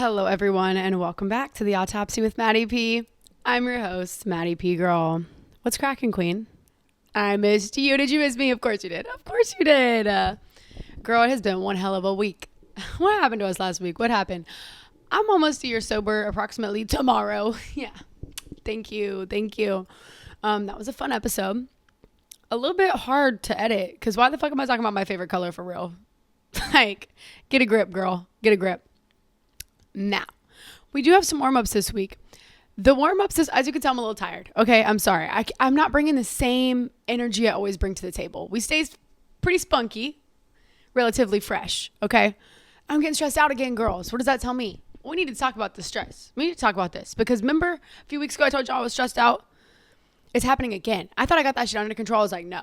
Hello, everyone, and welcome back to the Autopsy with Maddee P. I'm your host, Maddee P. Girl. What's cracking, queen? I missed you. Did you miss me? Of course you did. Of course you did. Girl, it has been one hell of a week. What happened to us last week? What happened? I'm almost a year sober, approximately tomorrow. Yeah. Thank you. That was a fun episode. A little bit hard to edit, because why the fuck am I talking about my favorite color for real? Like, get a grip, girl. Get a grip. Now, we do have some warm-ups this week. The warm-ups, as you can tell, I'm a little tired. Okay, I'm sorry. I'm not bringing the same energy I always bring to the table. We stay pretty spunky, relatively fresh, okay? I'm getting stressed out again, girls. What does that tell me? We need to talk about the stress. We need to talk about this. Because remember, a few weeks ago, I told y'all I was stressed out? It's happening again. I thought I got that shit under control. I was like, no.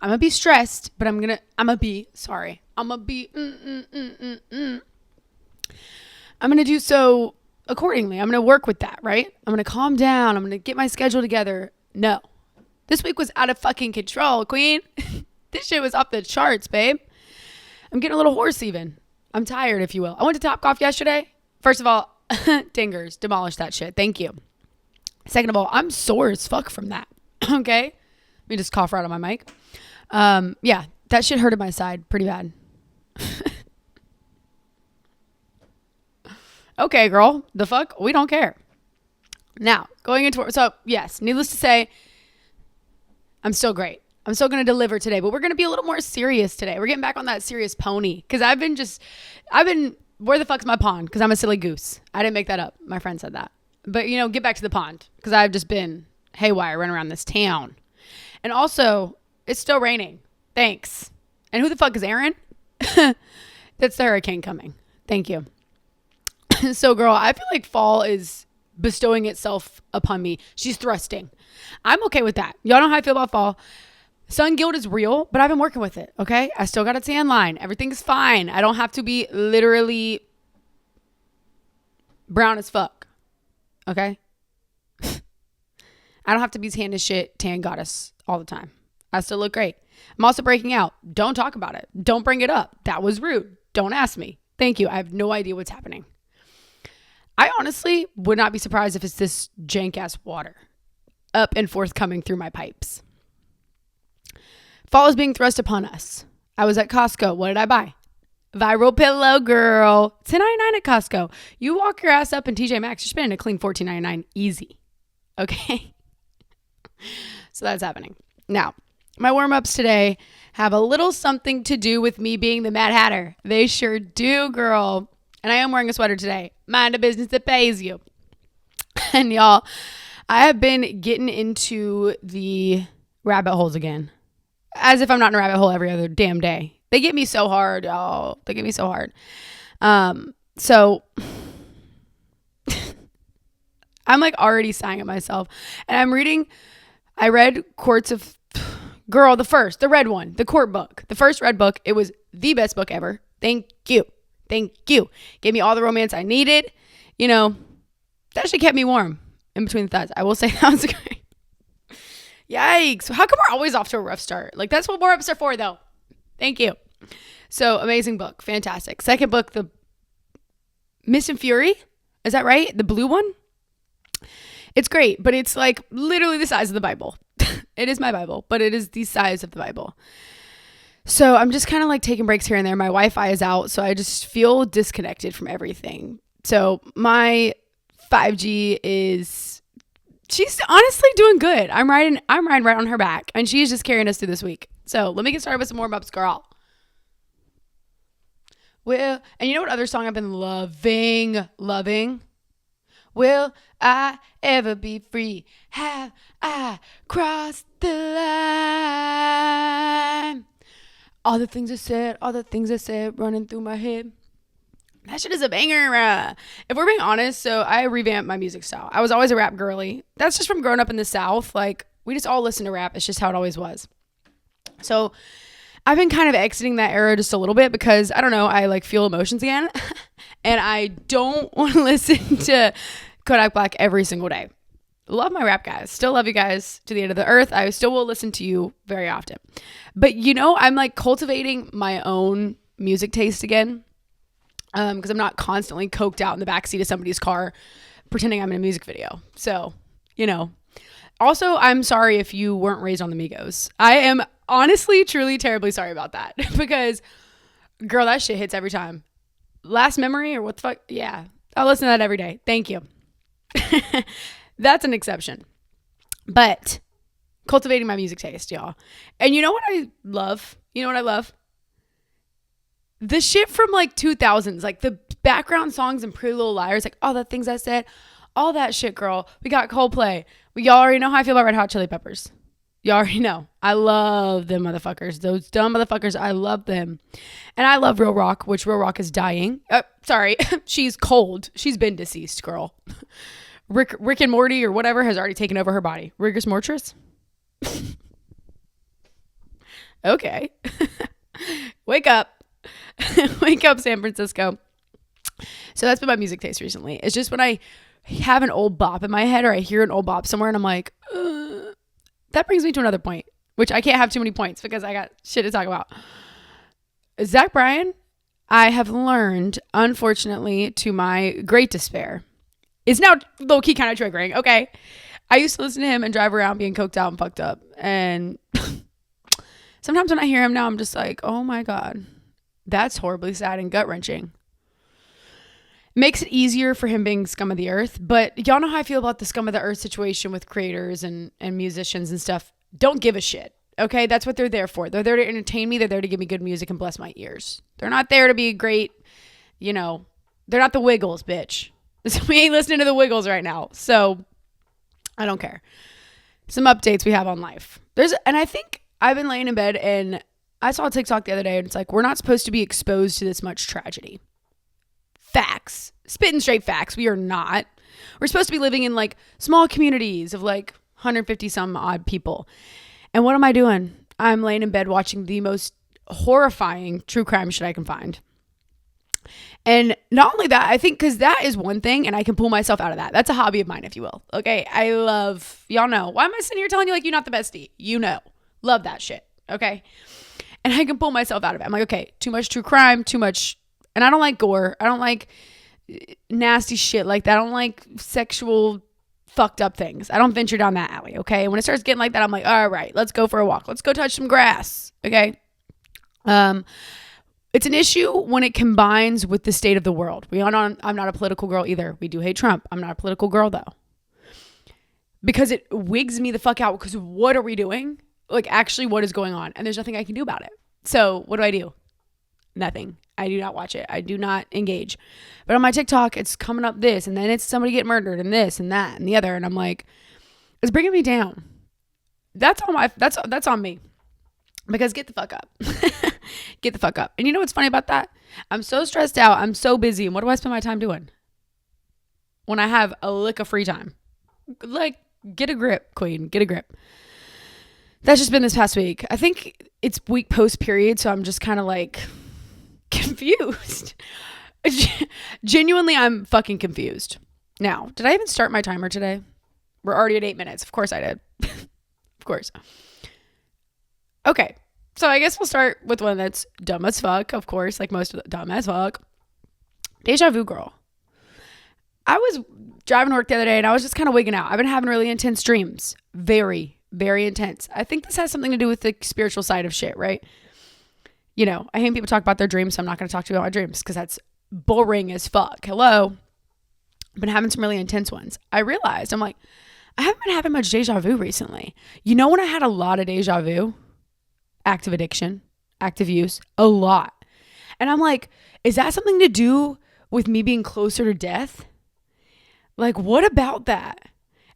I'm going to be stressed, but I'm going to be I'm going to do so accordingly. I'm going to work with that, right? I'm going to calm down. I'm going to get my schedule together. No. This week was out of fucking control, queen. This shit was off the charts, babe. I'm getting a little hoarse even. I'm tired, if you will. I went to Topgolf yesterday. First of all, dingers, demolished that shit. Thank you. Second of all, I'm sore as fuck from that. Okay? Let me just cough right on my mic. Yeah, that shit hurted my side pretty bad. Okay, girl, the fuck? We don't care. Now, going into work. So, yes, needless to say, I'm still great. I'm still going to deliver today, but we're going to be a little more serious today. We're getting back on that serious pony because I've been, where the fuck's my pond? Because I'm a silly goose. I didn't make that up. My friend said that. But, get back to the pond because I've just been haywire running around this town. And also, it's still raining. Thanks. And who the fuck is Aaron? That's the hurricane coming. Thank you. So, girl, I feel like fall is bestowing itself upon me. She's thrusting. I'm okay with that. Y'all know how I feel about fall. Sun guilt is real, but I've been working with it, okay? I still got a tan line. Everything's fine. I don't have to be literally brown as fuck, okay? I don't have to be tan as shit, tan goddess all the time. I still look great. I'm also breaking out. Don't talk about it. Don't bring it up. That was rude. Don't ask me. Thank you. I have no idea what's happening. I honestly would not be surprised if it's this jank-ass water up and forthcoming through my pipes. Fall is being thrust upon us. I was at Costco. What did I buy? Viral pillow, girl. $10.99 at Costco. You walk your ass up in TJ Maxx, you're spending a clean $14.99 easy. Okay? So that's happening. Now, my warm-ups today have a little something to do with me being the Mad Hatter. They sure do, girl. And I am wearing a sweater today. Mind a business that pays you. And y'all, I have been getting into the rabbit holes again. As if I'm not in a rabbit hole every other damn day. They get me so hard, y'all. They get me so hard. So I'm like already sighing at myself. And I read Quarts of, girl, the red one, the Court book. The first red book. It was the best book ever. Thank you. Gave me all the romance I needed. That shit kept me warm in between the thighs. I will say that was great. Yikes. How come we're always off to a rough start? Like, that's what warm-ups are for, though. Thank you. So, amazing book. Fantastic. Second book, the Mist and Fury. Is that right? The blue one? It's great, but it's like literally the size of the Bible. It is my Bible, but it is the size of the Bible. So I'm just kind of like taking breaks here and there. My Wi-Fi is out, so I just feel disconnected from everything. So my 5G she's honestly doing good. I'm riding right on her back, and she's just carrying us through this week. So let me get started with some warm-ups, girl. And you know what other song I've been loving? Will I ever be free? Have I crossed the line? All the things I said running through my head. That shit is a banger. If we're being honest, so I revamped my music style. I was always a rap girly. That's just from growing up in the South. Like, we just all listen to rap. It's just how it always was. So I've been kind of exiting that era just a little bit because, I don't know, I like feel emotions again. And I don't want to listen to Kodak Black every single day. Love my rap guys. Still love you guys to the end of the earth. I still will listen to you very often. But I'm like cultivating my own music taste again. Because I'm not constantly coked out in the backseat of somebody's car pretending I'm in a music video. So, Also, I'm sorry if you weren't raised on the Migos. I am honestly, truly, terribly sorry about that. Because, girl, that shit hits every time. Last Memory or what the fuck? Yeah. I'll listen to that every day. Thank you. That's an exception. But cultivating my music taste, y'all. And you know what I love? The shit from 2000s, the background songs and Pretty Little Liars, all the things I said, all that shit, girl. We got Coldplay. Y'all already know how I feel about Red Hot Chili Peppers. You already know. I love them motherfuckers. Those dumb motherfuckers. I love them. And I love Real Rock, which Real Rock is dying. Sorry. She's cold. She's been deceased, girl. Rick and Morty or whatever has already taken over her body. Rigorous Mortis? Okay. Wake up. Wake up, San Francisco. So that's been my music taste recently. It's just when I have an old bop in my head or I hear an old bop somewhere and I'm like, that brings me to another point, which I can't have too many points because I got shit to talk about. Zach Bryan, I have learned, unfortunately, to my great despair, is now low-key kind of triggering. Okay. I used to listen to him and drive around being coked out and fucked up. And sometimes when I hear him now, I'm just like, oh my God, that's horribly sad and gut-wrenching. Makes it easier for him being scum of the earth. But y'all know how I feel about the scum of the earth situation with creators and musicians and stuff. Don't give a shit. Okay. That's what they're there for. They're there to entertain me. They're there to give me good music and bless my ears. They're not there to be great. They're not the Wiggles, bitch. We ain't listening to the Wiggles right now. So I don't care. Some updates we have on life. And I think I've been laying in bed and I saw a TikTok the other day and it's we're not supposed to be exposed to this much tragedy. Facts. Spitting straight facts. We are not. We're supposed to be living in small communities of 150 some odd people. And what am I doing? I'm laying in bed watching the most horrifying true crime shit I can find. And not only that, I think because that is one thing and I can pull myself out of that. That's a hobby of mine, if you will. Okay. I love, y'all know. Why am I sitting here telling you you're not the bestie? Love that shit. Okay. And I can pull myself out of it. I'm okay, too much true crime, too much. And I don't like gore. I don't like nasty shit like that. I don't like sexual fucked up things. I don't venture down that alley. Okay. And when it starts getting like that, I'm all right, let's go for a walk. Let's go touch some grass. Okay. It's an issue when it combines with the state of the world. I'm not a political girl either. We do hate Trump. I'm not a political girl though. Because it wigs me the fuck out because what are we doing? Actually what is going on? And there's nothing I can do about it. So what do? Nothing. I do not watch it. I do not engage. But on my TikTok, it's coming up this, and then it's somebody get murdered, and this, and that, and the other, and I'm it's bringing me down. That's on me. Because get the fuck up. Get the fuck up. And you know what's funny about that? I'm so stressed out. I'm so busy. And what do I spend my time doing? When I have a lick of free time. Get a grip, queen. Get a grip. That's just been this past week. I think it's week post period, so I'm just kind of confused. Genuinely, I'm fucking confused. Now, did I even start my timer today? We're already at 8 minutes. Of course I did. Of course. Okay. So I guess we'll start with one that's dumb as fuck, of course, like most of the dumb as fuck. Deja vu girl. I was driving to work the other day and I was just kind of wigging out. I've been having really intense dreams. Very, very intense. I think this has something to do with the spiritual side of shit, right? I hate people talk about their dreams, so I'm not going to talk to you about my dreams because that's boring as fuck. Hello. I've been having some really intense ones. I realized, I haven't been having much deja vu recently. When I had a lot of deja vu? Active addiction, active use, a lot. And I'm is that something to do with me being closer to death? What about that?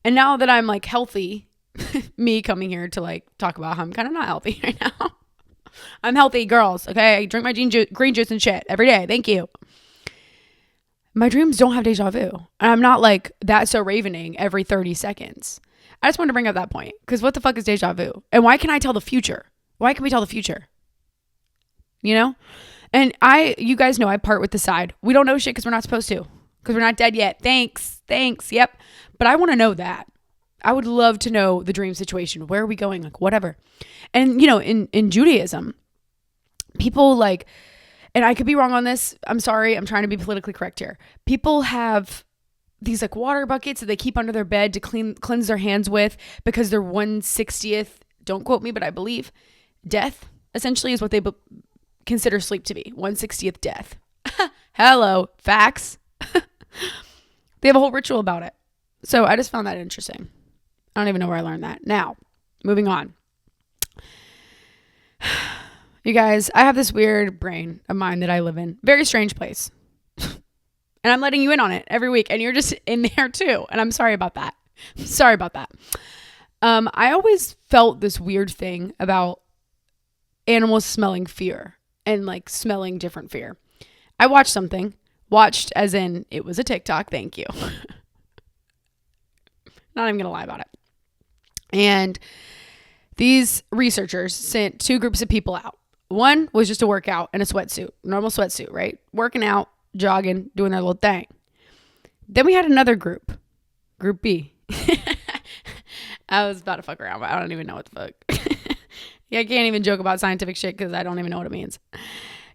And now that I'm healthy, me coming here to talk about how I'm kind of not healthy right now. I'm healthy, girls. Okay. I drink my green juice and shit every day. Thank you. My dreams don't have deja vu. And I'm not that's so ravening every 30 seconds. I just wanted to bring up that point because what the fuck is deja vu? And why can I tell the future? Why can we tell the future? And you guys know I part with the side. We don't know shit because we're not supposed to. Because we're not dead yet. Thanks. Yep. But I want to know that. I would love to know the dream situation. Where are we going? Whatever. And, in Judaism, people and I could be wrong on this. I'm sorry. I'm trying to be politically correct here. People have these like water buckets that they keep under their bed to cleanse their hands with because they're 1/60th, don't quote me, but I believe death essentially is what they consider sleep to be. 1/60th death. Hello, facts. They have a whole ritual about it. So I just found that interesting. I don't even know where I learned that. Now, moving on. You guys, I have this weird brain of mine that I live in. Very strange place. And I'm letting you in on it every week. And you're just in there too. And I'm sorry about that. I always felt this weird thing about animals smelling fear and like smelling different fear. I watched something. Watched as in it was a TikTok. Thank you. Not even going to lie about it. And these researchers sent 2 groups of people out. One was just a workout in a sweatsuit, normal sweatsuit, right? Working out, jogging, doing their little thing. Then we had another group B. I was about to fuck around, but I don't even know what the fuck. Yeah, I can't even joke about scientific shit because I don't even know what it means.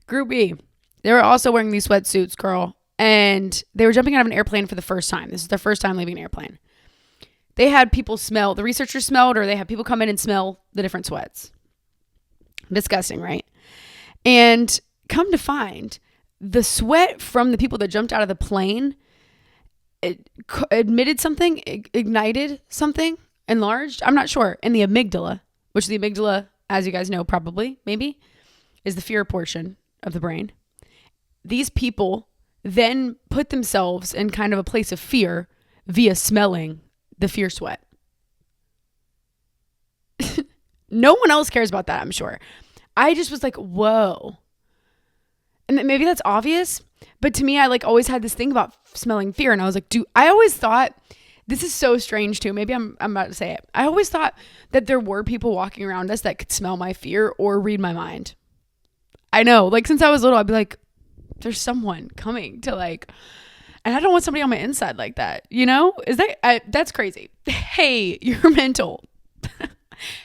Group B. They were also wearing these sweatsuits, girl. And they were jumping out of an airplane for the first time. This is their first time leaving an airplane. They had people smell, the researchers smelled, or they had people come in and smell the different sweats. Disgusting, right? And come to find, the sweat from the people that jumped out of the plane, it emitted something, ignited something, enlarged, I'm not sure, in the amygdala, which the amygdala, as you guys know, probably, maybe, is the fear portion of the brain. These people then put themselves in kind of a place of fear via smelling the fear sweat. No one else cares about that, I'm sure. I just was like, whoa. And maybe that's obvious, but to me, I like always had this thing about smelling fear. And I was like, I always thought, this is so strange too. Maybe I'm about to say it. I always thought that there were people walking around us that could smell my fear or read my mind. I know, like since I was little, I'd be like, there's someone coming to like, and I don't want somebody on my inside like that. You know, that's crazy. Hey, you're mental.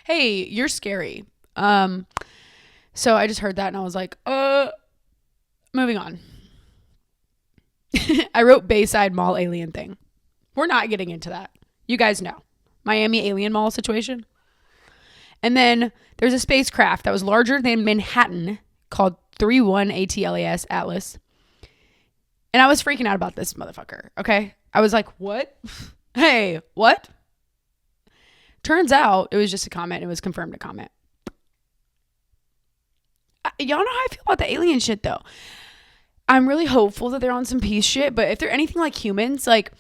Hey, you're scary. So I just heard that and I was like, moving on. I wrote Bayside Mall alien thing. We're not getting into that. You guys know. Miami alien mall situation. And then there's a spacecraft that was larger than Manhattan called 31ATLAS Atlas. And I was freaking out about this motherfucker. Okay. I was like, what? Hey, what? Turns out it was just a comment. It was confirmed a comment. Y'all know how I feel about the alien shit though. I'm really hopeful that they're on some peace shit, but if they're anything like humans, like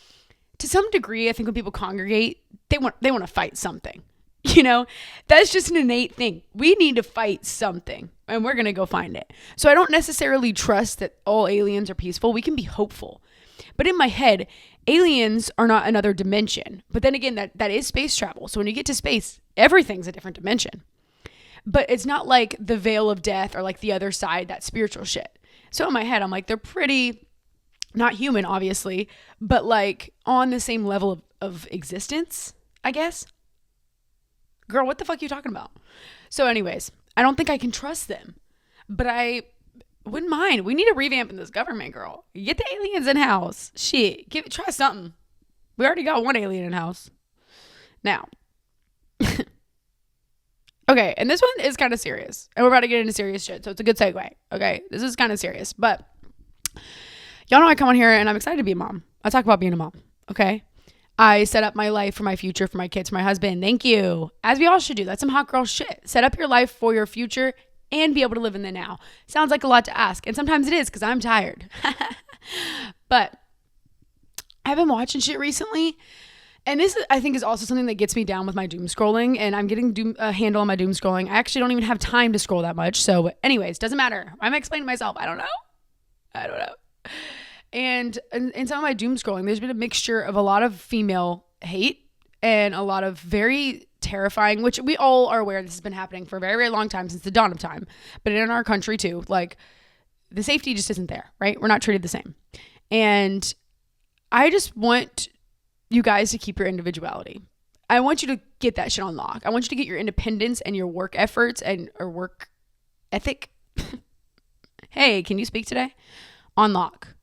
to some degree, I think when people congregate, they want to fight something. You know, that's just an innate thing. We need to fight something and we're going to go find it. So I don't necessarily trust that all aliens are peaceful. We can be hopeful. But in my head, aliens are not another dimension. But then again, that is space travel. So when you get to space, everything's a different dimension. But it's not like the veil of death or like the other side, that spiritual shit. So in my head, I'm like, they're pretty, not human, obviously, but like on the same level of existence, I guess. Girl, what the fuck are you talking about? So anyways, I don't think I can trust them, but I wouldn't mind. We need a revamp in this government, girl. Get the aliens in house. Shit, try something. We already got one alien in house. Now, okay, and this one is kind of serious, and we're about to get into serious shit, so it's a good segue. Okay, this is kind of serious, but y'all know I come on here and I'm excited to be a mom. I talk about being a mom. Okay. I set up my life for my future, for my kids, for my husband. Thank you. As we all should do. That's some hot girl shit. Set up your life for your future and be able to live in the now. Sounds like a lot to ask. And sometimes it is because I'm tired. But I've been watching shit recently. And this, I think, is also something that gets me down with my doom scrolling. And I'm getting a handle on my doom scrolling. I actually don't even have time to scroll that much. So anyways, doesn't matter. I'm explaining myself. I don't know. And in some of my doom scrolling, there's been a mixture of a lot of female hate and a lot of very terrifying, which we all are aware this has been happening for a very, very long time, since the dawn of time. But in our country too, like the safety just isn't there, right? We're not treated the same. And I just want you guys to keep your individuality. I want you to get that shit on lock. I want you to get your independence and your work efforts and or work ethic Hey, can you speak today? On lock.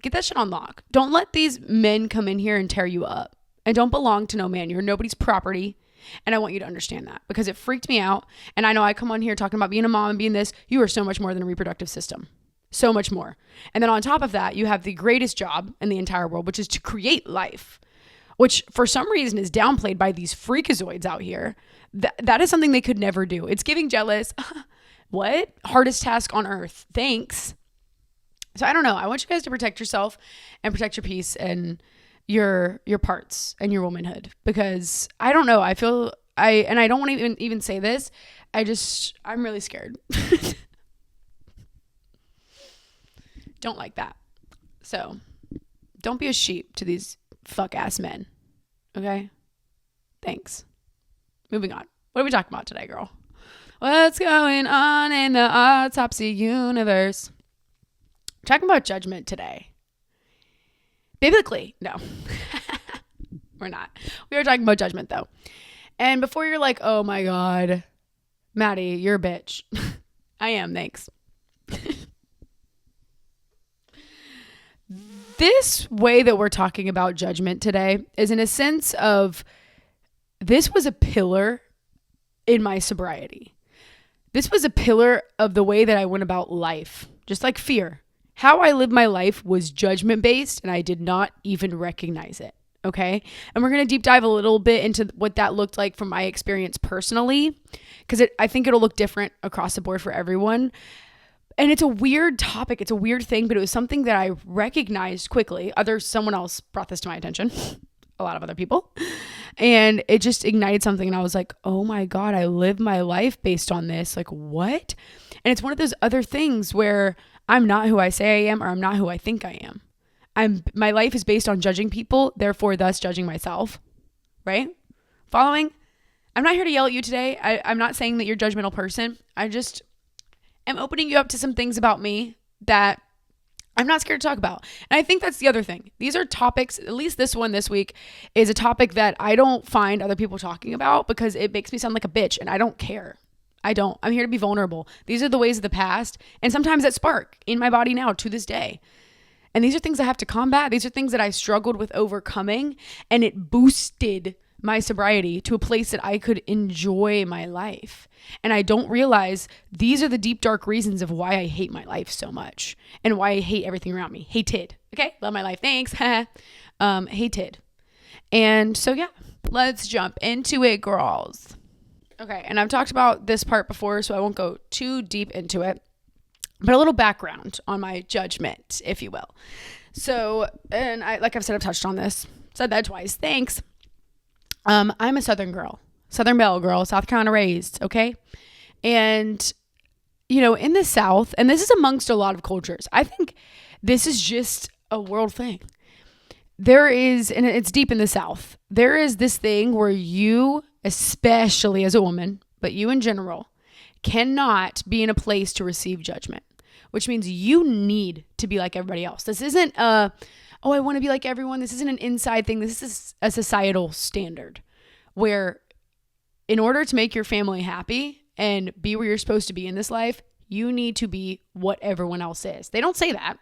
Get that shit on lock. Don't let these men come in here and tear you up. And don't belong to no man. You're nobody's property. And I want you to understand that because it freaked me out. And I know I come on here talking about being a mom and being this. You are so much more than a reproductive system. So much more. And then on top of that, you have the greatest job in the entire world, which is to create life, which for some reason is downplayed by these freakazoids out here. That is something they could never do. It's giving jealous. What? Hardest task on earth. Thanks. So I don't know. I want you guys to protect yourself and protect your peace and your parts and your womanhood, because I don't know. I feel and I don't want to even say this. I'm really scared. Don't like that. So don't be a sheep to these fuck ass men. Okay? Thanks. Moving on. What are we talking about today, girl? What's going on in the Autopsy universe? We're talking about judgment today. Biblically, no. We're not. We are talking about judgment, though. And before you're like, oh my God, Maddie, you're a bitch. I am, thanks. This way that we're talking about judgment today is in a sense of, this was a pillar in my sobriety. This was a pillar of the way that I went about life, just like fear. How I lived my life was judgment based, and I did not even recognize it. Okay. And we're going to deep dive a little bit into what that looked like from my experience personally, because I think it'll look different across the board for everyone. And it's a weird topic. It's a weird thing, but it was something that I recognized quickly. Someone else brought this to my attention, a lot of other people. And it just ignited something. And I was like, oh my God, I lived my life based on this. Like, what? And it's one of those other things where I'm not who I say I am, or I'm not who I think I am. My life is based on judging people, therefore thus judging myself. Right? Following? I'm not here to yell at you today. I'm not saying that you're a judgmental person. I just am opening you up to some things about me that I'm not scared to talk about. And I think that's the other thing. These are topics, at least this one this week is a topic that I don't find other people talking about because it makes me sound like a bitch, and I don't care. I don't. I'm here to be vulnerable. These are the ways of the past, and sometimes that spark in my body now to this day. And these are things I have to combat. These are things that I struggled with overcoming, and it boosted my sobriety to a place that I could enjoy my life. And I don't realize these are the deep, dark reasons of why I hate my life so much and why I hate everything around me. Hated. Okay. Love my life. Thanks. Hated. And so, yeah, let's jump into it, girls. Okay. And I've talked about this part before, so I won't go too deep into it, but a little background on my judgment, if you will. So, and like I've said, I've touched on this, said that twice. Thanks. I'm a Southern girl, Southern Belle girl, South Carolina raised. Okay. And, in the South, and this is amongst a lot of cultures, I think this is just a world thing. There is, and it's deep in the South, there is this thing where you, especially as a woman, but you in general, cannot be in a place to receive judgment, which means you need to be like everybody else. This isn't I want to be like everyone. This isn't an inside thing. This is a societal standard where in order to make your family happy and be where you're supposed to be in this life, you need to be what everyone else is. They don't say that.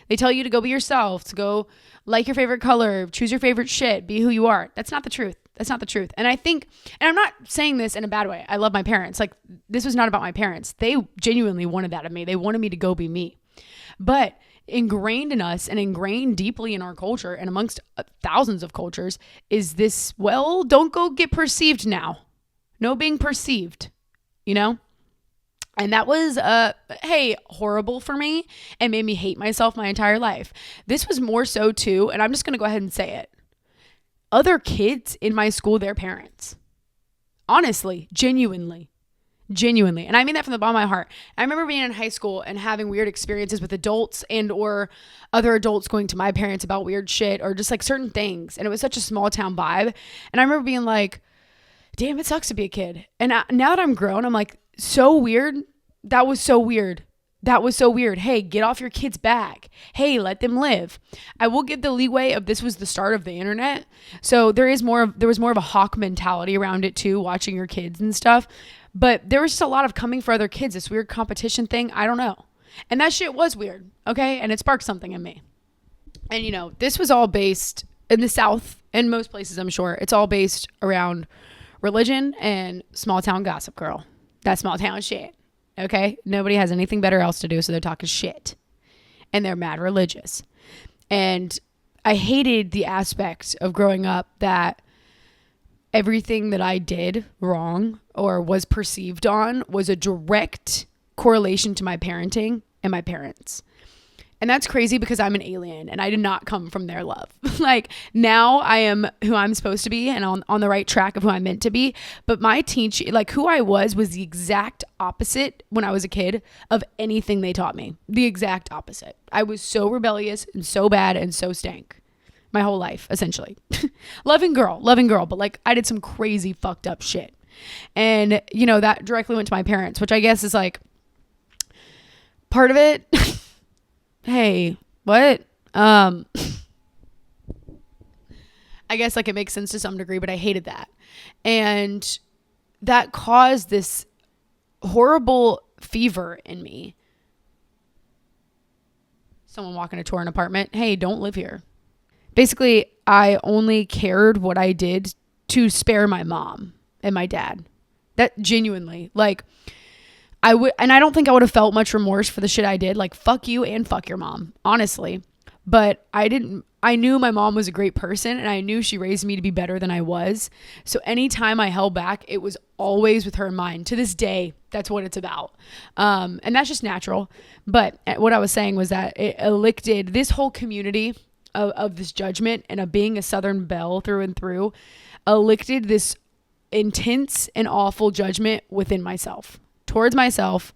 They tell you to go be yourself, to go like your favorite color, choose your favorite shit, be who you are. That's not the truth. That's not the truth. And I think, and I'm not saying this in a bad way. I love my parents. Like, this was not about my parents. They genuinely wanted that of me. They wanted me to go be me. But ingrained in us and ingrained deeply in our culture and amongst thousands of cultures is this, well, don't go get perceived now. No being perceived, And that was, horrible for me and made me hate myself my entire life. This was more so too, and I'm just going to go ahead and say it. Other kids in my school, their parents. Honestly, genuinely. And I mean that from the bottom of my heart. I remember being in high school and having weird experiences with adults and or other adults going to my parents about weird shit or just like certain things. And it was such a small town vibe. And I remember being like, damn, it sucks to be a kid. And now that I'm grown, I'm like, so weird. That was so weird. Hey, get off your kid's back. Hey, let them live. I will give the leeway of this was the start of the internet. So there was more of a hawk mentality around it too, watching your kids and stuff. But there was just a lot of coming for other kids, this weird competition thing. I don't know. And that shit was weird. Okay. And it sparked something in me. And, this was all based in the South and most places, I'm sure. It's all based around religion and small town gossip, girl. That small town shit. Okay. Nobody has anything better else to do. So they're talking shit and they're mad religious. And I hated the aspect of growing up that everything that I did wrong or was perceived on was a direct correlation to my parenting and my parents. And that's crazy because I'm an alien and I did not come from their love. Like now I am who I'm supposed to be and on the right track of who I'm meant to be. But my like who I was the exact opposite when I was a kid of anything they taught me. The exact opposite. I was so rebellious and so bad and so stank my whole life, essentially. Loving girl. But like I did some crazy fucked up shit. And that directly went to my parents, which I guess is like part of it. Hey, what? I guess like it makes sense to some degree, but I hated that. And that caused this horrible fever in me. Someone walking a tour an apartment. Hey, don't live here. Basically, I only cared what I did to spare my mom and my dad. That genuinely, like, and I don't think I would have felt much remorse for the shit I did. Like, fuck you and fuck your mom, honestly. But I knew my mom was a great person and I knew she raised me to be better than I was. So anytime I held back, it was always with her in mind. To this day, that's what it's about. And that's just natural. But what I was saying was that it elected this whole community of this judgment and of being a Southern belle through and through, elected this intense and awful judgment within myself. Towards myself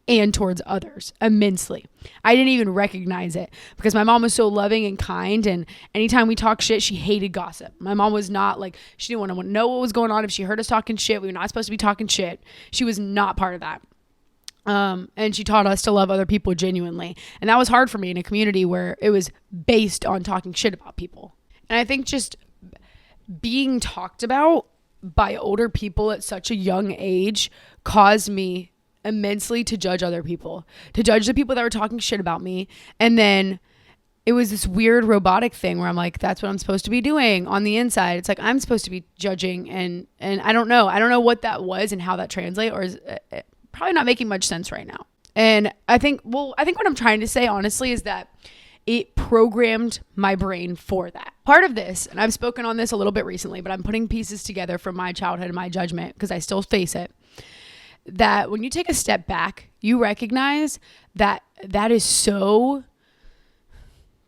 and towards others immensely. I didn't even recognize it because my mom was so loving and kind, and anytime we talked shit, she hated gossip. My mom was not like, she didn't want to know what was going on. If she heard us talking shit, we were not supposed to be talking shit. She was not part of that. And she taught us to love other people genuinely. And that was hard for me in a community where it was based on talking shit about people. And I think just being talked about by older people at such a young age caused me immensely to judge other people, to judge the people that were talking shit about me. And then it was this weird robotic thing where I'm like, that's what I'm supposed to be doing on the inside. It's like, I'm supposed to be judging. And I don't know what that was and how that translates, or is probably not making much sense right now. And I think what I'm trying to say, honestly, is that it programmed my brain for that. Part of this, and I've spoken on this a little bit recently, but I'm putting pieces together from my childhood and my judgment because I still face it, that when you take a step back, you recognize that that is so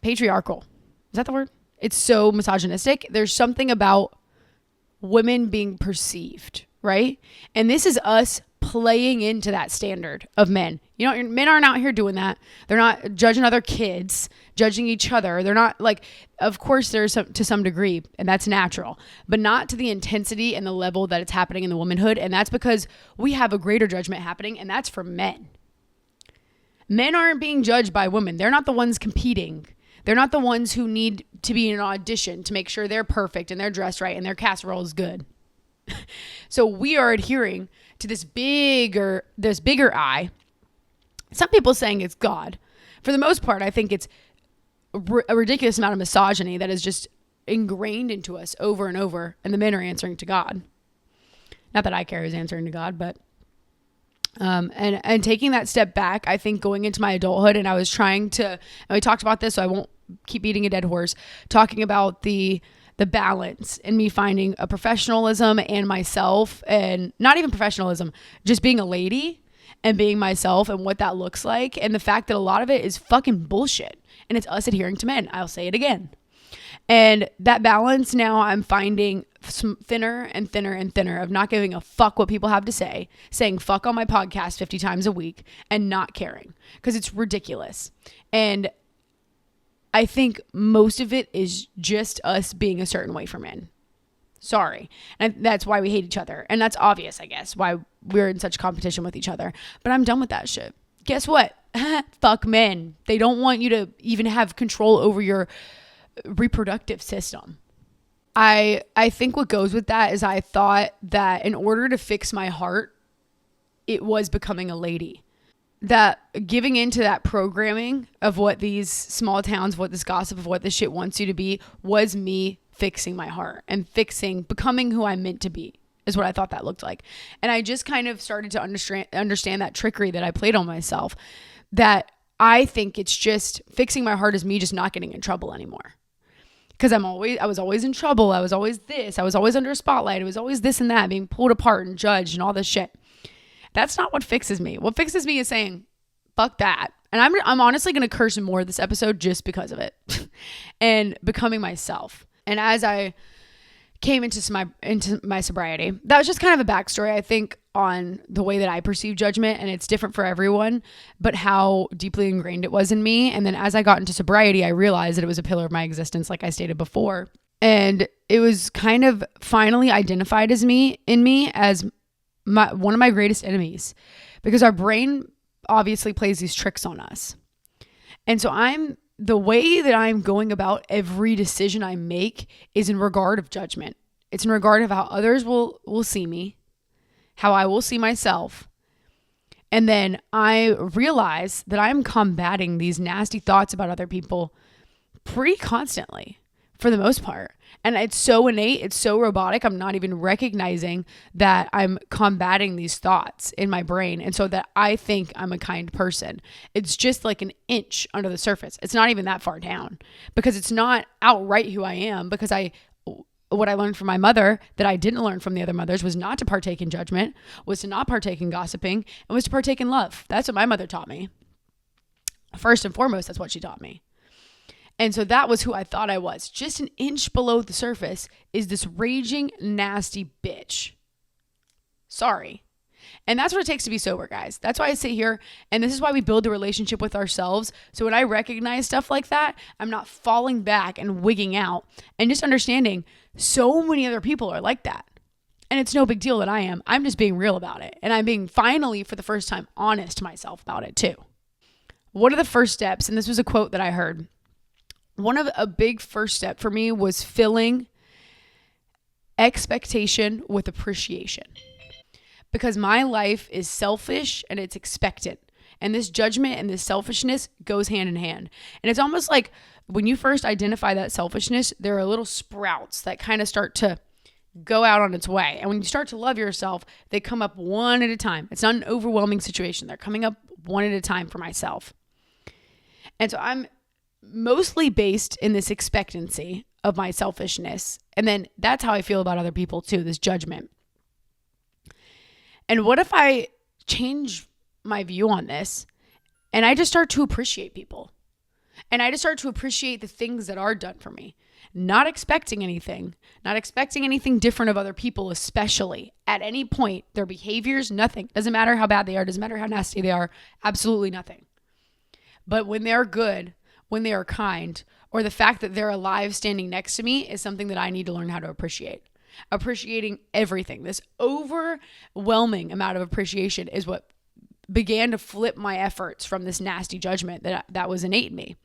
patriarchal. Is that the word? It's so misogynistic. There's something about women being perceived, right? And this is us playing into that standard of men. Men aren't out here doing that. They're not judging other kids, judging each other. They're not like, of course there's to some degree, and that's natural, but not to the intensity and the level that it's happening in the womanhood. And that's because we have a greater judgment happening, and that's for men. Men aren't being judged by women. They're not the ones competing. They're not the ones who need to be in an audition to make sure they're perfect and they're dressed right and their casserole is good. So we are adhering to this bigger eye. Some people saying it's God. For the most part, I think it's a ridiculous amount of misogyny that is just ingrained into us over and over, and the men are answering to God. Not that I care who's answering to God, but and taking that step back, I think going into my adulthood, and I was trying to, and we talked about this, so I won't keep beating a dead horse, talking about the balance in me finding a professionalism and myself, and not even professionalism, just being a lady and being myself and what that looks like. And the fact that a lot of it is fucking bullshit and it's us adhering to men. I'll say it again. And that balance now I'm finding thinner and thinner and thinner of not giving a fuck what people have to say, saying fuck on my podcast 50 times a week and not caring because it's ridiculous. And I think most of it is just us being a certain way for men. Sorry. And that's why we hate each other. And that's obvious, I guess, why we're in such competition with each other. But I'm done with that shit. Guess what? Fuck men. They don't want you to even have control over your reproductive system. I think what goes with that is I thought that in order to fix my heart, it was becoming a lady. that giving into that programming of what these small towns, what this gossip, of what this shit wants you to be, was me fixing my heart and becoming who I'm meant to be, is what I thought that looked like. And I just kind of started to understand that trickery that I played on myself, that I think it's just fixing my heart is me just not getting in trouble anymore. Because I was always in trouble. I was always this. I was always under a spotlight. It was always this and that, being pulled apart and judged and all this shit. That's not what fixes me. What fixes me is saying, fuck that. And I'm honestly going to curse more this episode just because of it. And becoming myself. And as I came into my sobriety, that was just kind of a backstory, I think, on the way that I perceive judgment. And it's different for everyone, but how deeply ingrained it was in me. And then as I got into sobriety, I realized that it was a pillar of my existence, like I stated before. And it was kind of finally identified as in me as one of my greatest enemies, because our brain obviously plays these tricks on us. And so the way that I'm going about every decision I make is in regard of judgment. It's in regard of how others will see me, how I will see myself. And then I realize that I'm combating these nasty thoughts about other people pretty constantly, for the most part. And it's so innate, it's so robotic, I'm not even recognizing that I'm combating these thoughts in my brain. And so that I think I'm a kind person. It's just like an inch under the surface. It's not even that far down, because it's not outright who I am. Because what I learned from my mother that I didn't learn from the other mothers was not to partake in judgment, was to not partake in gossiping, and was to partake in love. That's what my mother taught me. First and foremost, that's what she taught me. And so that was who I thought I was. Just an inch below the surface is this raging, nasty bitch. Sorry. And that's what it takes to be sober, guys. That's why I sit here, and this is why we build a relationship with ourselves. So when I recognize stuff like that, I'm not falling back and wigging out, and just understanding so many other people are like that. And it's no big deal that I am. I'm just being real about it. And I'm being finally, for the first time, honest to myself about it too. What are the first steps? And this was a quote that I heard. A big first step for me was filling expectation with appreciation. Because my life is selfish and it's expectant. And this judgment and this selfishness goes hand in hand. And it's almost like when you first identify that selfishness, there are little sprouts that kind of start to go out on its way. And when you start to love yourself, they come up one at a time. It's not an overwhelming situation. They're coming up one at a time for myself. And so I'm mostly based in this expectancy of my selfishness. And then that's how I feel about other people too, this judgment. And what if I change my view on this and I just start to appreciate people? And I just start to appreciate the things that are done for me. Not expecting anything different of other people, especially at any point, their behaviors, nothing. Doesn't matter how bad they are, doesn't matter how nasty they are, absolutely nothing. But when they're good, when they are kind, or the fact that they're alive standing next to me is something that I need to learn how to appreciate. Appreciating everything. This overwhelming amount of appreciation is what began to flip my efforts from this nasty judgment that was innate in me.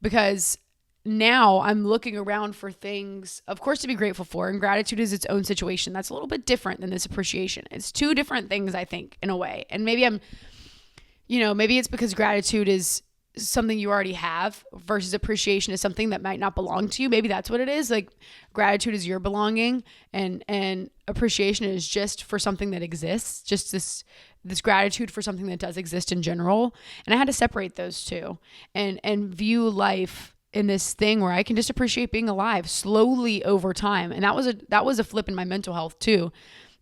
Because now I'm looking around for things, of course, to be grateful for. And gratitude is its own situation. That's a little bit different than this appreciation. It's two different things, I think, in a way. And maybe maybe it's because gratitude is something you already have versus appreciation is something that might not belong to you. Maybe that's what it is. Like gratitude is your belonging and appreciation is just for something that exists. Just this gratitude for something that does exist in general. And I had to separate those two and view life in this thing where I can just appreciate being alive slowly over time. And that was a flip in my mental health too,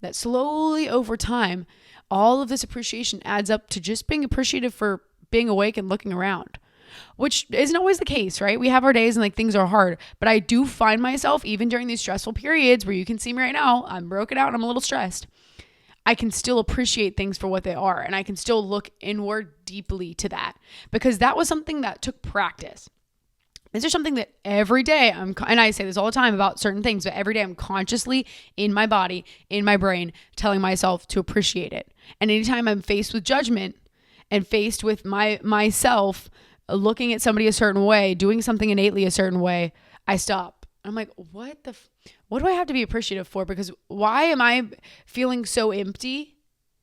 that slowly over time, all of this appreciation adds up to just being appreciative for being awake and looking around, which isn't always the case, right? We have our days and like things are hard, but I do find myself even during these stressful periods where you can see me right now, I'm broken out and I'm a little stressed. I can still appreciate things for what they are. And I can still look inward deeply to that because that was something that took practice. This is something that every day and I say this all the time about certain things, but every day I'm consciously in my body, in my brain, telling myself to appreciate it. And anytime I'm faced with judgment and faced with myself looking at somebody a certain way, doing something innately a certain way, I stop. I'm like, what do I have to be appreciative for? Because why am I feeling so empty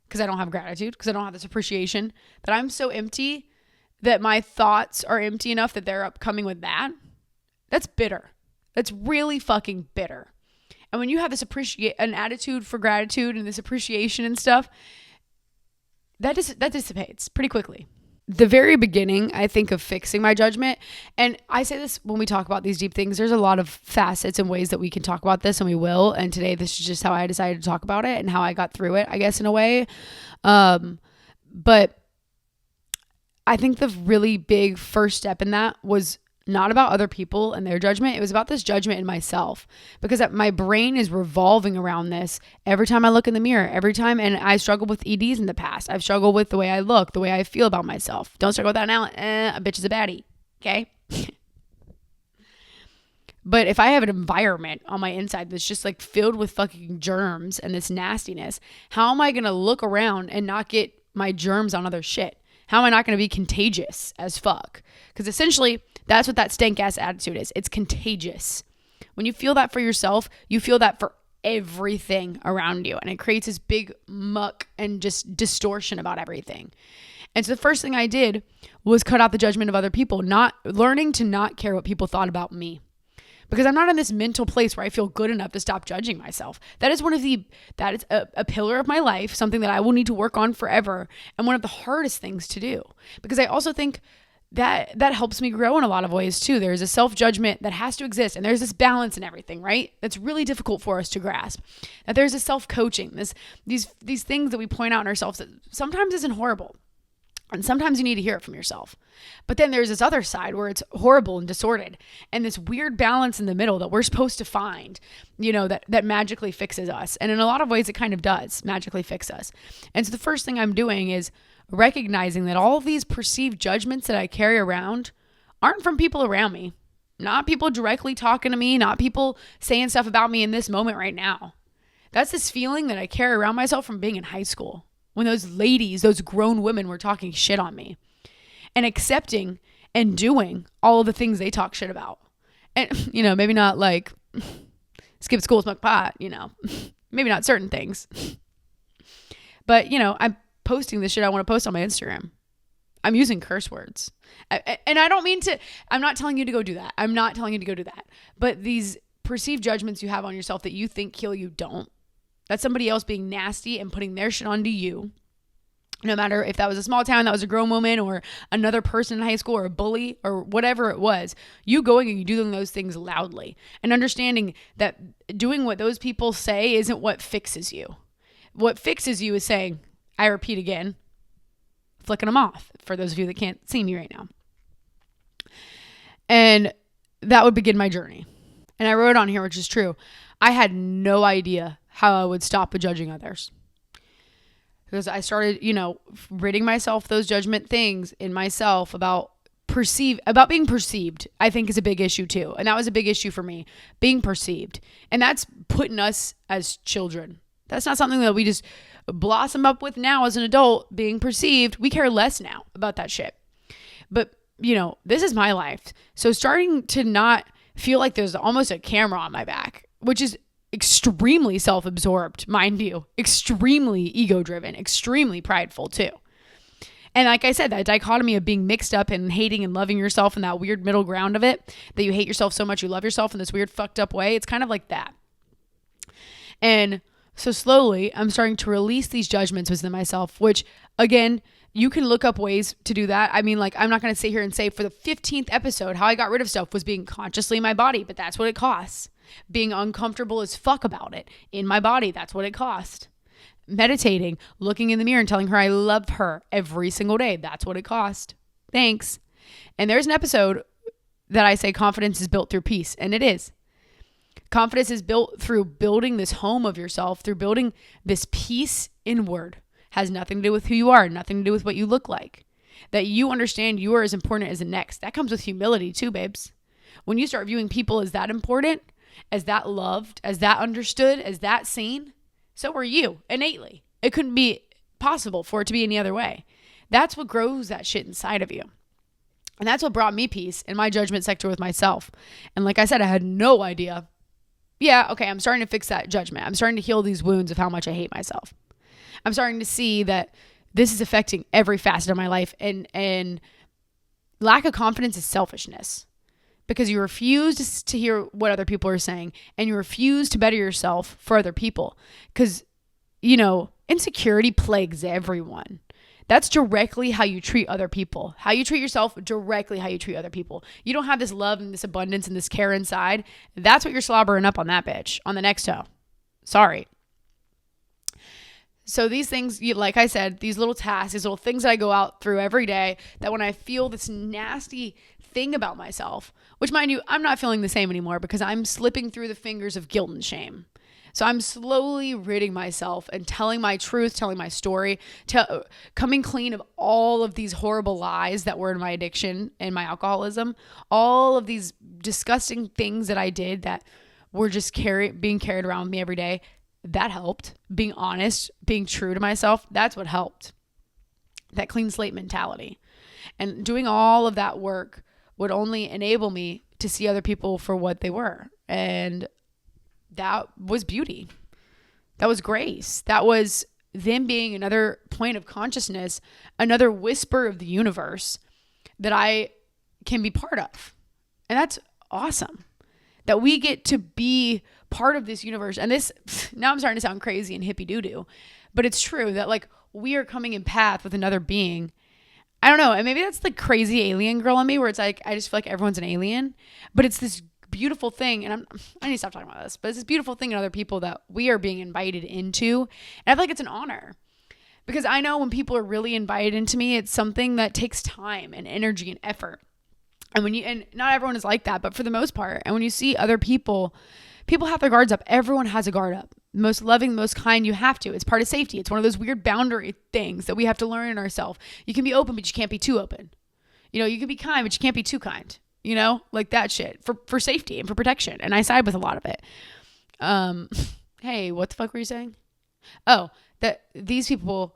because I don't have gratitude, because I don't have this appreciation, that I'm so empty that my thoughts are empty enough that they're upcoming with that. That's bitter. That's really fucking bitter. And when you have this an attitude for gratitude and this appreciation and stuff, that dissipates pretty quickly. The very beginning, I think, of fixing my judgment, and I say this when we talk about these deep things, there's a lot of facets and ways that we can talk about this, and we will. And today, this is just how I decided to talk about it and how I got through it, I guess, in a way. But I think the really big first step in that was not about other people and their judgment. It was about this judgment in myself, because my brain is revolving around this every time I look in the mirror, every time. And I struggled with EDs in the past. I've struggled with the way I look, the way I feel about myself. Don't struggle with that now. A bitch is a baddie. Okay. But if I have an environment on my inside that's just like filled with fucking germs and this nastiness, how am I going to look around and not get my germs on other shit? How am I not going to be contagious as fuck? Because essentially, that's what that stank ass attitude is. It's contagious. When you feel that for yourself, you feel that for everything around you. And it creates this big muck and just distortion about everything. And so the first thing I did was cut out the judgment of other people, learning to not care what people thought about me. Because I'm not in this mental place where I feel good enough to stop judging myself. That is a pillar of my life, something that I will need to work on forever, and one of the hardest things to do. Because I also think that helps me grow in a lot of ways too. There's a self-judgment that has to exist, and there's this balance in everything, right? That's really difficult for us to grasp. That there's a self-coaching, these things that we point out in ourselves that sometimes isn't horrible. And sometimes you need to hear it from yourself. But then there's this other side where it's horrible and disordered, and this weird balance in the middle that we're supposed to find, that magically fixes us. And in a lot of ways, it kind of does magically fix us. And so the first thing I'm doing is recognizing that all of these perceived judgments that I carry around aren't from people around me, not people directly talking to me, not people saying stuff about me in this moment right now. That's this feeling that I carry around myself from being in high school, when those grown women were talking shit on me, and accepting and doing all of the things they talk shit about. And, maybe not like skip school, smoke pot, maybe not certain things. But, I'm posting the shit I want to post on my Instagram. I'm using curse words. And I don't mean to, I'm not telling you to go do that. I'm not telling you to go do that. But these perceived judgments you have on yourself that you think kill you don't. That's somebody else being nasty and putting their shit onto you. No matter if that was a small town, that was a grown woman, or another person in high school, or a bully, or whatever it was, you going and you doing those things loudly and understanding that doing what those people say isn't what fixes you. What fixes you is saying, I repeat again, flicking them off, for those of you that can't see me right now. And that would begin my journey. And I wrote on here, which is true. I had no idea how I would stop with judging others. Because I started, ridding myself those judgment things in myself about being perceived, I think is a big issue too. And that was a big issue for me, being perceived. And that's putting us as children. That's not something that we just blossom up with now as an adult, being perceived. We care less now about that shit. But, this is my life. So starting to not feel like there's almost a camera on my back, which is extremely self-absorbed, mind you, extremely ego-driven, extremely prideful too. And like I said, that dichotomy of being mixed up and hating and loving yourself, and that weird middle ground of it, that you hate yourself so much you love yourself in this weird fucked up way, it's kind of like that. And so slowly I'm starting to release these judgments within myself, which again, you can look up ways to do that. I mean, I'm not going to sit here and say for the 15th episode, how I got rid of stuff was being consciously in my body, but that's what it costs. Being uncomfortable as fuck about it in my body, that's what it cost. Meditating, looking in the mirror and telling her I love her every single day, that's what it cost. Thanks. And there's an episode that I say confidence is built through peace, and it is. Confidence is built through building this home of yourself, through building this peace inward. Has nothing to do with who you are, nothing to do with what you look like. That you understand you are as important as the next. That comes with humility too, babes. When you start viewing people as that important, as that loved, as that understood, as that seen, so are you innately. It couldn't be possible for it to be any other way. That's what grows that shit inside of you. And that's what brought me peace in my judgment sector with myself. And like I said, I had no idea. Yeah, okay, I'm starting to fix that judgment. I'm starting to heal these wounds of how much I hate myself. I'm starting to see that this is affecting every facet of my life. And lack of confidence is selfishness, because you refuse to hear what other people are saying, and you refuse to better yourself for other people. Because, insecurity plagues everyone. That's directly how you treat other people. How you treat yourself, directly how you treat other people. You don't have this love and this abundance and this care inside. That's what you're slobbering up on that bitch, on the next toe. Sorry. So these things, like I said, these little tasks, these little things that I go out through every day, that when I feel this nasty thing about myself, which mind you, I'm not feeling the same anymore because I'm slipping through the fingers of guilt and shame. So I'm slowly ridding myself and telling my truth, telling my story, coming clean of all of these horrible lies that were in my addiction and my alcoholism, all of these disgusting things that I did that were just being carried around with me every day. That helped. Being honest, being true to myself, that's what helped. That clean slate mentality. And doing all of that work would only enable me to see other people for what they were. And that was beauty. That was grace. That was them being another point of consciousness, another whisper of the universe that I can be part of. And that's awesome. That we get to be part of this universe. And this, now I'm starting to sound crazy and hippie doo-doo, but it's true that like we are coming in path with another being. I don't know. And maybe that's the crazy alien girl in me, where it's like, I just feel like everyone's an alien, but it's this beautiful thing. And I need to stop talking about this, but it's this beautiful thing in other people that we are being invited into. And I feel like it's an honor, because I know when people are really invited into me, it's something that takes time and energy and effort. And not everyone is like that, but for the most part, and when you see other people have their guards up. Everyone has a guard up. Most loving, most kind, you have to. It's part of safety. It's one of those weird boundary things that we have to learn in ourselves. You can be open, but you can't be too open. You can be kind, but you can't be too kind. Like that shit for safety and for protection. And I side with a lot of it. Hey, what the fuck were you saying? Oh, that these people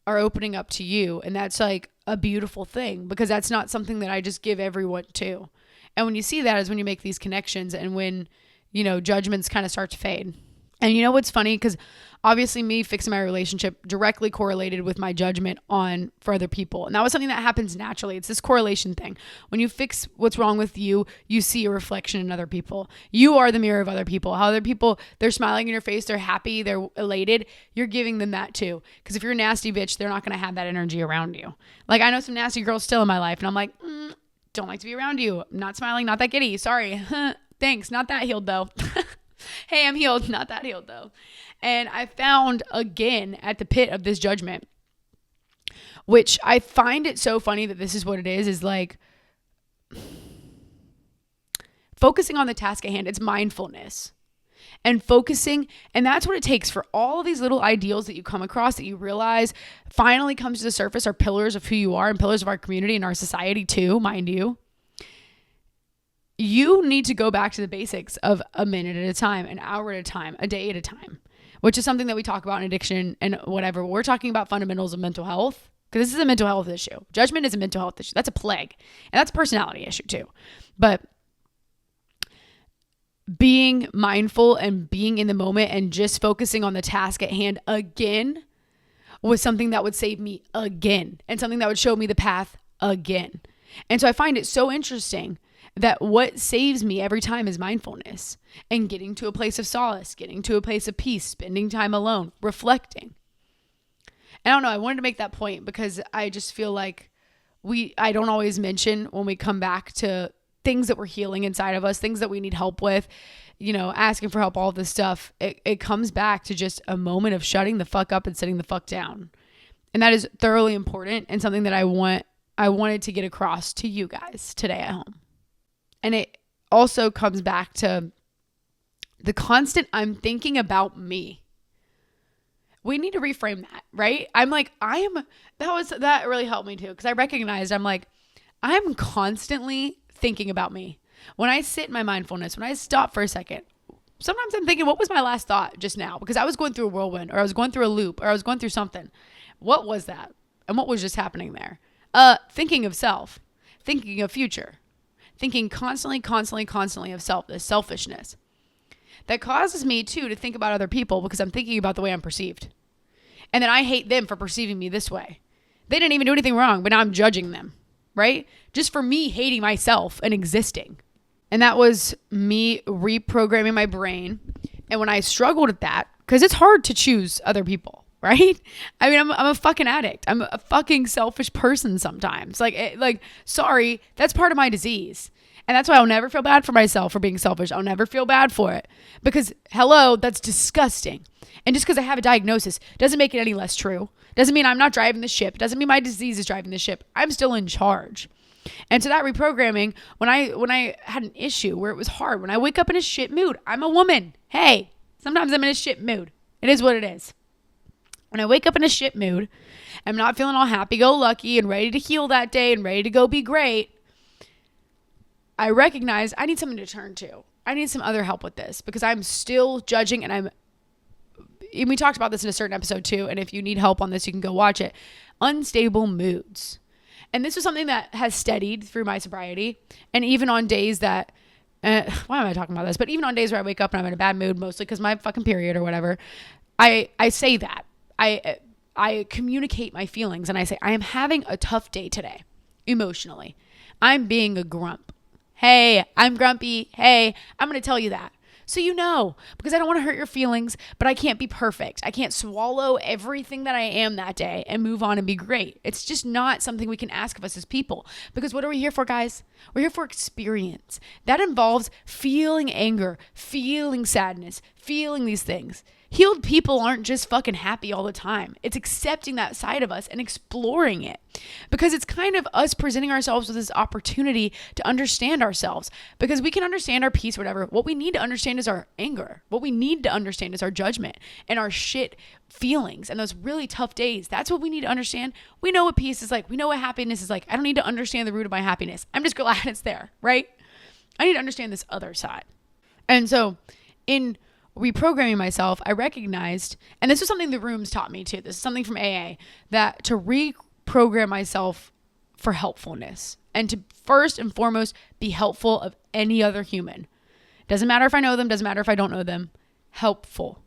are opening up to you. And that's like a beautiful thing, because that's not something that I just give everyone to. And when you see that is when you make these connections, and when, judgments kind of start to fade. And what's funny? Because obviously me fixing my relationship directly correlated with my judgment for other people. And that was something that happens naturally. It's this correlation thing. When you fix what's wrong with you, you see a reflection in other people. You are the mirror of other people. How other people, they're smiling in your face, they're happy, they're elated. You're giving them that too. Because if you're a nasty bitch, they're not going to have that energy around you. Like, I know some nasty girls still in my life, and I'm like, don't like to be around you. I'm not smiling, not that giddy. Sorry. Thanks. Not that healed though. Hey, I'm healed. Not that healed though. And I found again at the pit of this judgment, which I find it so funny that this is what it is like focusing on the task at hand. It's mindfulness and focusing. And that's what it takes for all of these little ideals that you come across, that you realize finally comes to the surface, are pillars of who you are and pillars of our community and our society too, mind you. You need to go back to the basics of a minute at a time, an hour at a time, a day at a time, which is something that we talk about in addiction and whatever. We're talking about fundamentals of mental health, because this is a mental health issue. Judgment is a mental health issue. That's a plague. And that's a personality issue too. But being mindful and being in the moment and just focusing on the task at hand again was something that would save me again, and something that would show me the path again. And so I find it so interesting that what saves me every time is mindfulness and getting to a place of solace, getting to a place of peace, spending time alone, reflecting. And I don't know, I wanted to make that point because I just feel like I don't always mention when we come back to things that we're healing inside of us, things that we need help with, asking for help, all this stuff. It comes back to just a moment of shutting the fuck up and sitting the fuck down. And that is thoroughly important, and something that I wanted to get across to you guys today at home. And it also comes back to the constant, I'm thinking about me. We need to reframe that, right? That really helped me too. Because I recognized I'm constantly thinking about me. When I sit in my mindfulness, when I stop for a second, sometimes I'm thinking, what was my last thought just now? Because I was going through a whirlwind, or I was going through a loop, or I was going through something. What was that? And what was just happening there? Thinking of self, thinking of future. Thinking constantly of self, this selfishness that causes me too to think about other people, because I'm thinking about the way I'm perceived. And then I hate them for perceiving me this way. They didn't even do anything wrong, but now I'm judging them, right? Just for me hating myself and existing. And that was me reprogramming my brain. And when I struggled at that, because it's hard to choose other people, right? I mean, I'm a fucking addict. I'm a fucking selfish person sometimes. Sorry, that's part of my disease. And that's why I'll never feel bad for myself for being selfish. I'll never feel bad for it. Because, hello, that's disgusting. And just because I have a diagnosis doesn't make it any less true. Doesn't mean I'm not driving the ship. Doesn't mean my disease is driving the ship. I'm still in charge. And so that reprogramming, when I had an issue where it was hard, when I wake up in a shit mood, I'm a woman. Hey, sometimes I'm in a shit mood. It is what it is. When I wake up in a shit mood, I'm not feeling all happy-go-lucky and ready to heal that day and ready to go be great. I recognize I need something to turn to. I need some other help with this because I'm still judging and we talked about this in a certain episode too. And if you need help on this, you can go watch it. Unstable moods. And this was something that has steadied through my sobriety. And even on days that, why am I talking about this? But even on days where I wake up and I'm in a bad mood, mostly because my fucking period or whatever, I say that. I communicate my feelings and I say, I am having a tough day today, emotionally. I'm being a grump. Hey, I'm grumpy. Hey, I'm going to tell you that. So you know, because I don't want to hurt your feelings, but I can't be perfect. I can't swallow everything that I am that day and move on and be great. It's just not something we can ask of us as people. Because what are we here for, guys? We're here for experience. That involves feeling anger, feeling sadness, feeling these things. Healed people aren't just fucking happy all the time. It's accepting that side of us and exploring it. Because it's kind of us presenting ourselves with this opportunity to understand ourselves. Because we can understand our peace, whatever. What we need to understand is our anger. What we need to understand is our judgment and our shit feelings and those really tough days. That's what we need to understand. We know what peace is like. We know what happiness is like. I don't need to understand the root of my happiness. I'm just glad it's there, right? I need to understand this other side. And so in reprogramming myself, I recognized, and this was something the rooms taught me too. This is something from AA, that to reprogram myself for helpfulness and to first and foremost be helpful of any other human. Doesn't matter if I know them, doesn't matter if I don't know them, helpful.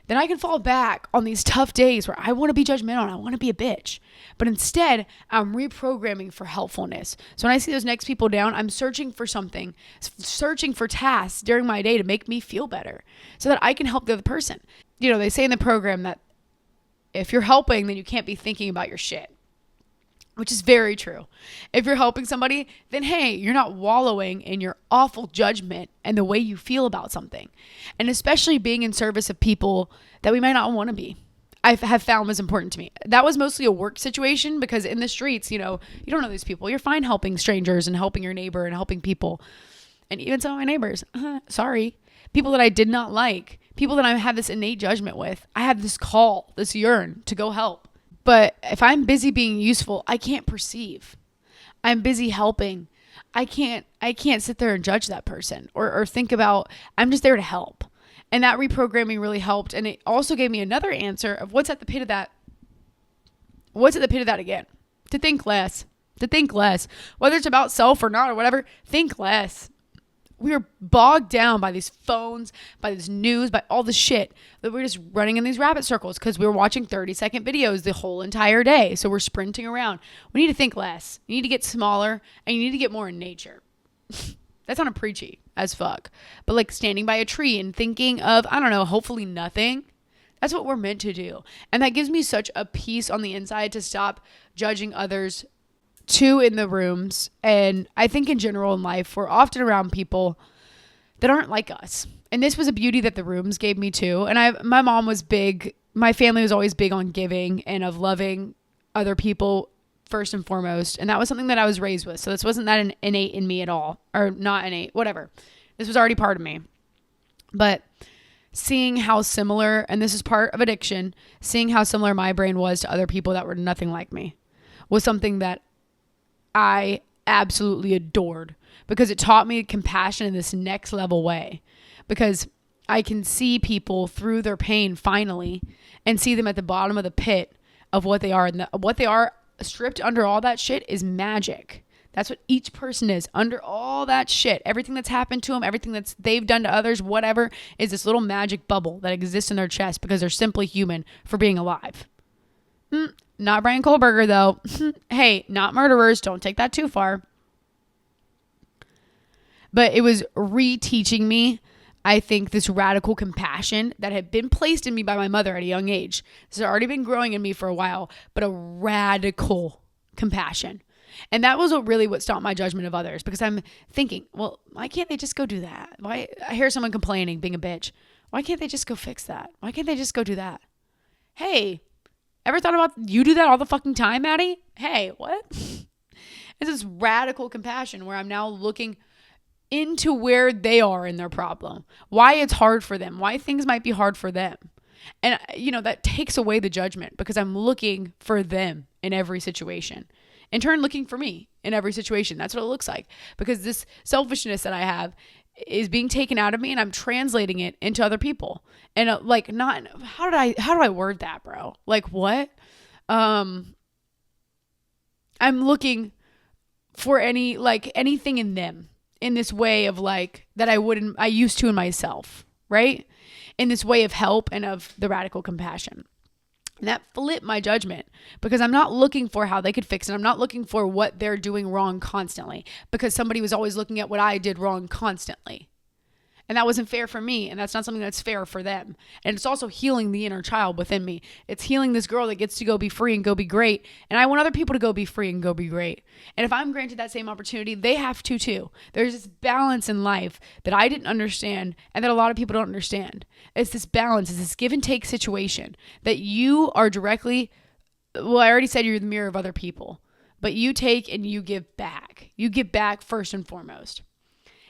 Then I can fall back on these tough days where I want to be judgmental and I want to be a bitch. But instead, I'm reprogramming for helpfulness. So when I see those next people down, I'm searching for something, searching for tasks during my day to make me feel better so that I can help the other person. You know, they say in the program that if you're helping, then you can't be thinking about your shit, which is very true. If you're helping somebody, then hey, you're not wallowing in your awful judgment and the way you feel about something. And especially being in service of people that we might not want to be, I have found was important to me. That was mostly a work situation because in the streets, you know, you don't know these people. You're fine helping strangers and helping your neighbor and helping people. And even some of my neighbors, people that I did not like, people that I had this innate judgment with, I had this call, this yearn to go help. But if I'm busy being useful, I can't perceive. I'm busy helping. I can't sit there and judge that person or think about, I'm just there to help. And that reprogramming really helped. And it also gave me another answer of what's at the pit of that. What's at the pit of that again? To think less. Whether it's about self or not or whatever, think less. We are bogged down by these phones, by this news, by all the shit that we're just running in these rabbit circles because we're watching 30-second videos the whole entire day. So we're sprinting around. We need to think less. You need to get smaller and you need to get more in nature. That's not a preachy as fuck. But like standing by a tree and thinking of, I don't know, hopefully nothing. That's what we're meant to do. And that gives me such a peace on the inside to stop judging others too in the rooms. And I think in general in life, we're often around people that aren't like us. And this was a beauty that the rooms gave me too. And my mom was big. My family was always big on giving and of loving other people first and foremost. And that was something that I was raised with. So this wasn't that innate in me at all, or not innate, whatever. This was already part of me. But seeing how similar, and this is part of addiction, seeing how similar my brain was to other people that were nothing like me was something that I absolutely adored because it taught me compassion in this next level way, because I can see people through their pain finally and see them at the bottom of the pit of what they are. And what they are stripped under all that shit is magic. That's what each person is under all that shit. Everything that's happened to them, everything that's they've done to others, whatever, is this little magic bubble that exists in their chest because they're simply human for being alive. Not Brian Kohlberger, though. Hey, not murderers. Don't take that too far. But it was reteaching me, I think, this radical compassion that had been placed in me by my mother at a young age. This had already been growing in me for a while, but a radical compassion. And that was what stopped my judgment of others, because I'm thinking, well, why can't they just go do that? Why? I hear someone complaining, being a bitch. Why can't they just go fix that? Why can't they just go do that? Hey, ever thought about you do that all the fucking time, Maddie? Hey, what? It's this radical compassion where I'm now looking into where they are in their problem, why it's hard for them, why things might be hard for them. And, that takes away the judgment, because I'm looking for them in every situation. In turn, looking for me in every situation. That's what it looks like, because this selfishness that I have is being taken out of me, and I'm translating it into other people. And how do I word that, bro? Like what? I'm looking for anything in them, in this way of that I used to in myself, right? In this way of help and of the radical compassion. And that flipped my judgment, because I'm not looking for how they could fix it. I'm not looking for what they're doing wrong constantly, because somebody was always looking at what I did wrong constantly. And that wasn't fair for me. And that's not something that's fair for them. And it's also healing the inner child within me. It's healing this girl that gets to go be free and go be great. And I want other people to go be free and go be great. And if I'm granted that same opportunity, they have to too. There's this balance in life that I didn't understand, and that a lot of people don't understand. It's this balance. It's this give and take situation that you are directly, I already said you're the mirror of other people, but you take and you give back. You give back first and foremost.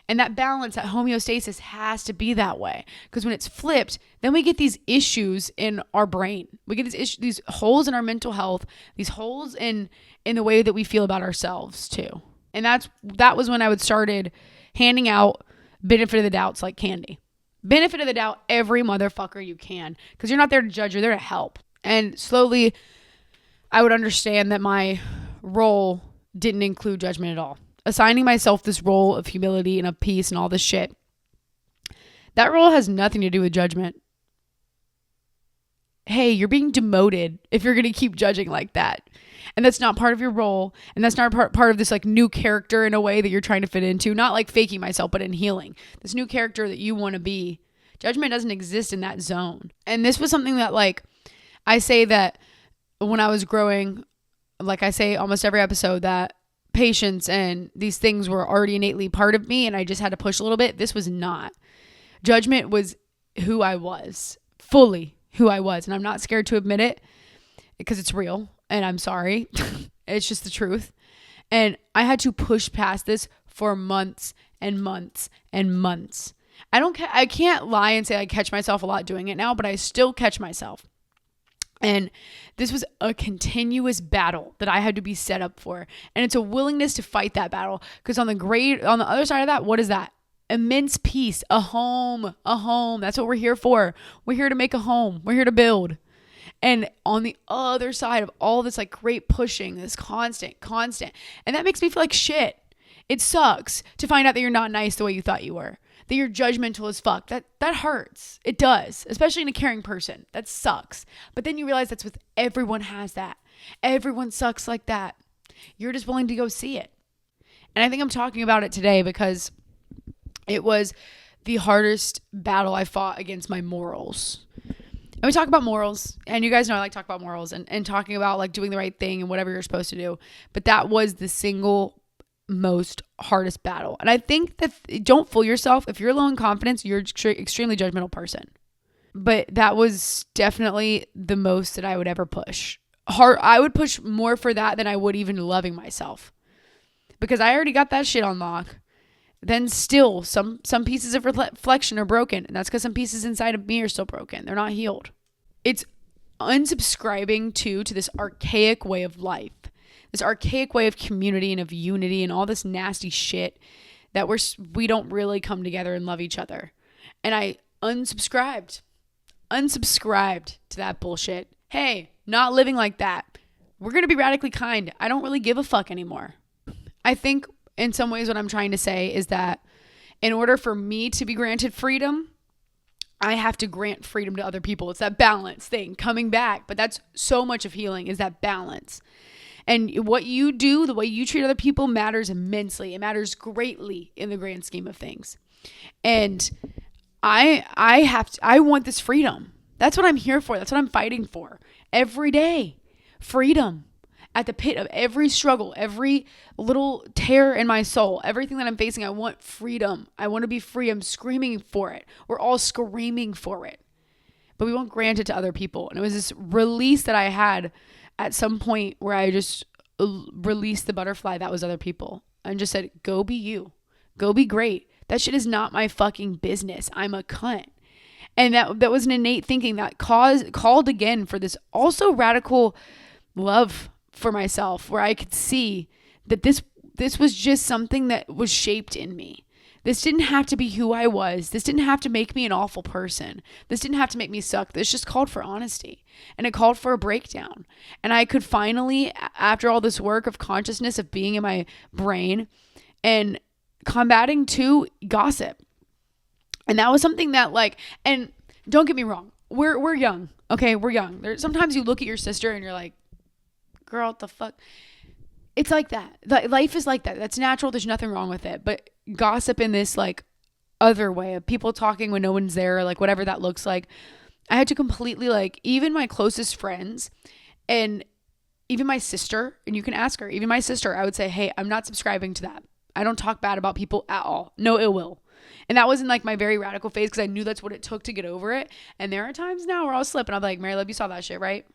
And that balance, that homeostasis has to be that way. Because when it's flipped, then we get these issues in our brain. We get these holes in our mental health, these holes in the way that we feel about ourselves too. And that was when I started handing out benefit of the doubts like candy. Benefit of the doubt every motherfucker you can. Because you're not there to judge, you're there to help. And slowly, I would understand that my role didn't include judgment at all. Assigning myself this role of humility and of peace and all this shit. That role has nothing to do with judgment. Hey, you're being demoted if you're going to keep judging like that. And that's not part of your role. And that's not part of this new character in a way that you're trying to fit into. Not faking myself, but in healing. This new character that you want to be. Judgment doesn't exist in that zone. And this was something that I say that when I was growing, I say almost every episode, that patience and these things were already innately part of me, and I just had to push a little bit. This was not. Judgment was who I was, fully who I was, and I'm not scared to admit it, because it's real, and I'm sorry. It's just the truth. And I had to push past this for months and months and months. I can't lie and say I catch myself a lot doing it now, but I still catch myself. And this was a continuous battle that I had to be set up for. And it's a willingness to fight that battle. Because on the other side of that, what is that? Immense peace, a home. That's what we're here for. We're here to make a home. We're here to build. And on the other side of all this great pushing, this constant. And that makes me feel like shit. It sucks to find out that you're not nice the way you thought you were. That you're judgmental as fuck. That hurts. It does. Especially in a caring person. That sucks. But then you realize everyone has that. Everyone sucks like that. You're just willing to go see it. And I think I'm talking about it today because it was the hardest battle I fought against my morals. And we talk about morals. And you guys know I like to talk about morals and talking about doing the right thing and whatever you're supposed to do. But that was the single most hardest battle. And I think that don't fool yourself. If you're low in confidence, you're extremely judgmental person. But that was definitely the most that I would ever push. I would push more for that than I would even loving myself, because I already got that shit on lock. Then still some pieces of reflection are broken, and that's because some pieces inside of me are still broken. They're not healed. It's unsubscribing to this archaic way of life. This archaic way of community and of unity and all this nasty shit that we don't really come together and love each other. And I unsubscribed to that bullshit. Hey, not living like that. We're going to be radically kind. I don't really give a fuck anymore. I think in some ways what I'm trying to say is that in order for me to be granted freedom, I have to grant freedom to other people. It's that balance thing coming back. But that's so much of healing, is that balance. And what you do, the way you treat other people, matters immensely. It matters greatly in the grand scheme of things. And I want this freedom. That's what I'm here for. That's what I'm fighting for every day. Freedom. At the pit of every struggle, every little tear in my soul, everything that I'm facing, I want freedom. I want to be free. I'm screaming for it. We're all screaming for it. But we won't grant it to other people. And it was this release that I had at some point where I just released the butterfly that was other people and just said, go be you. Go be great. That shit is not my fucking business. I'm a cunt. And that was an innate thinking that called again for this also radical love for myself, where I could see that this was just something that was shaped in me. This didn't have to be who I was. This didn't have to make me an awful person. This didn't have to make me suck. This just called for honesty, and it called for a breakdown. And I could finally, after all this work of consciousness, of being in my brain and combating to gossip. And that was something that, like, and don't get me wrong, we're young. Okay, we're young. Sometimes you look at your sister and you're like, girl, what the fuck? It's like that. Life is like that. That's natural. There's nothing wrong with it. But gossip in this like other way of people talking when no one's there, like whatever that looks like, I had to completely, like, even my closest friends and even my sister, and you can ask her, even my sister, I would say, hey, I'm not subscribing to that. I don't talk bad about people at all. No ill will. And that wasn't like my very radical phase, because I knew that's what it took to get over it. And there are times now where I'll slip and I'll be like, Mary Love, you saw that shit, right?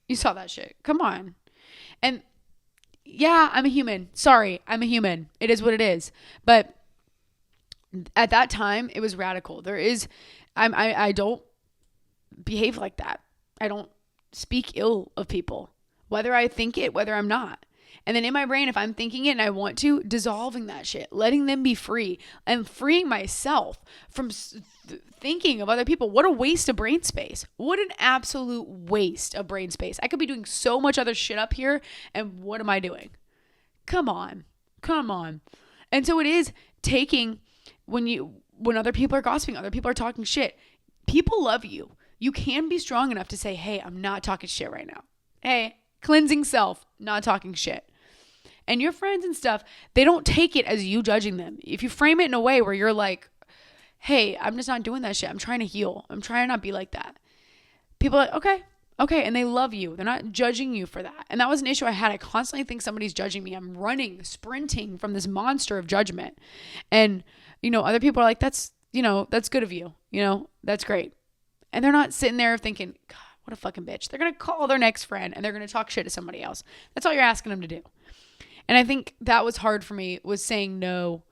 You saw that shit. Come on. And yeah, I'm a human. Sorry, I'm a human. It is what it is. But at that time, it was radical. I don't behave like that. I don't speak ill of people, whether I think it, whether I'm not. And then in my brain, if I'm thinking it and I want to, dissolving that shit, letting them be free, and freeing myself from thinking of other people. What a waste of brain space. What an absolute waste of brain space. I could be doing so much other shit up here, and what am I doing? Come on. And so it is taking, when other people are gossiping, other people are talking shit, people love you. You can be strong enough to say, hey, I'm not talking shit right now. Hey, cleansing self, not talking shit. And your friends and stuff, they don't take it as you judging them. If you frame it in a way where you're like, hey, I'm just not doing that shit. I'm trying to heal. I'm trying to not be like that. People are like, okay. And they love you. They're not judging you for that. And that was an issue I had. I constantly think somebody's judging me. I'm running, sprinting from this monster of judgment. And, other people are like, that's good of you. That's great. And they're not sitting there thinking, God, what a fucking bitch. They're going to call their next friend and they're going to talk shit to somebody else. That's all you're asking them to do. And I think that was hard for me, was saying no.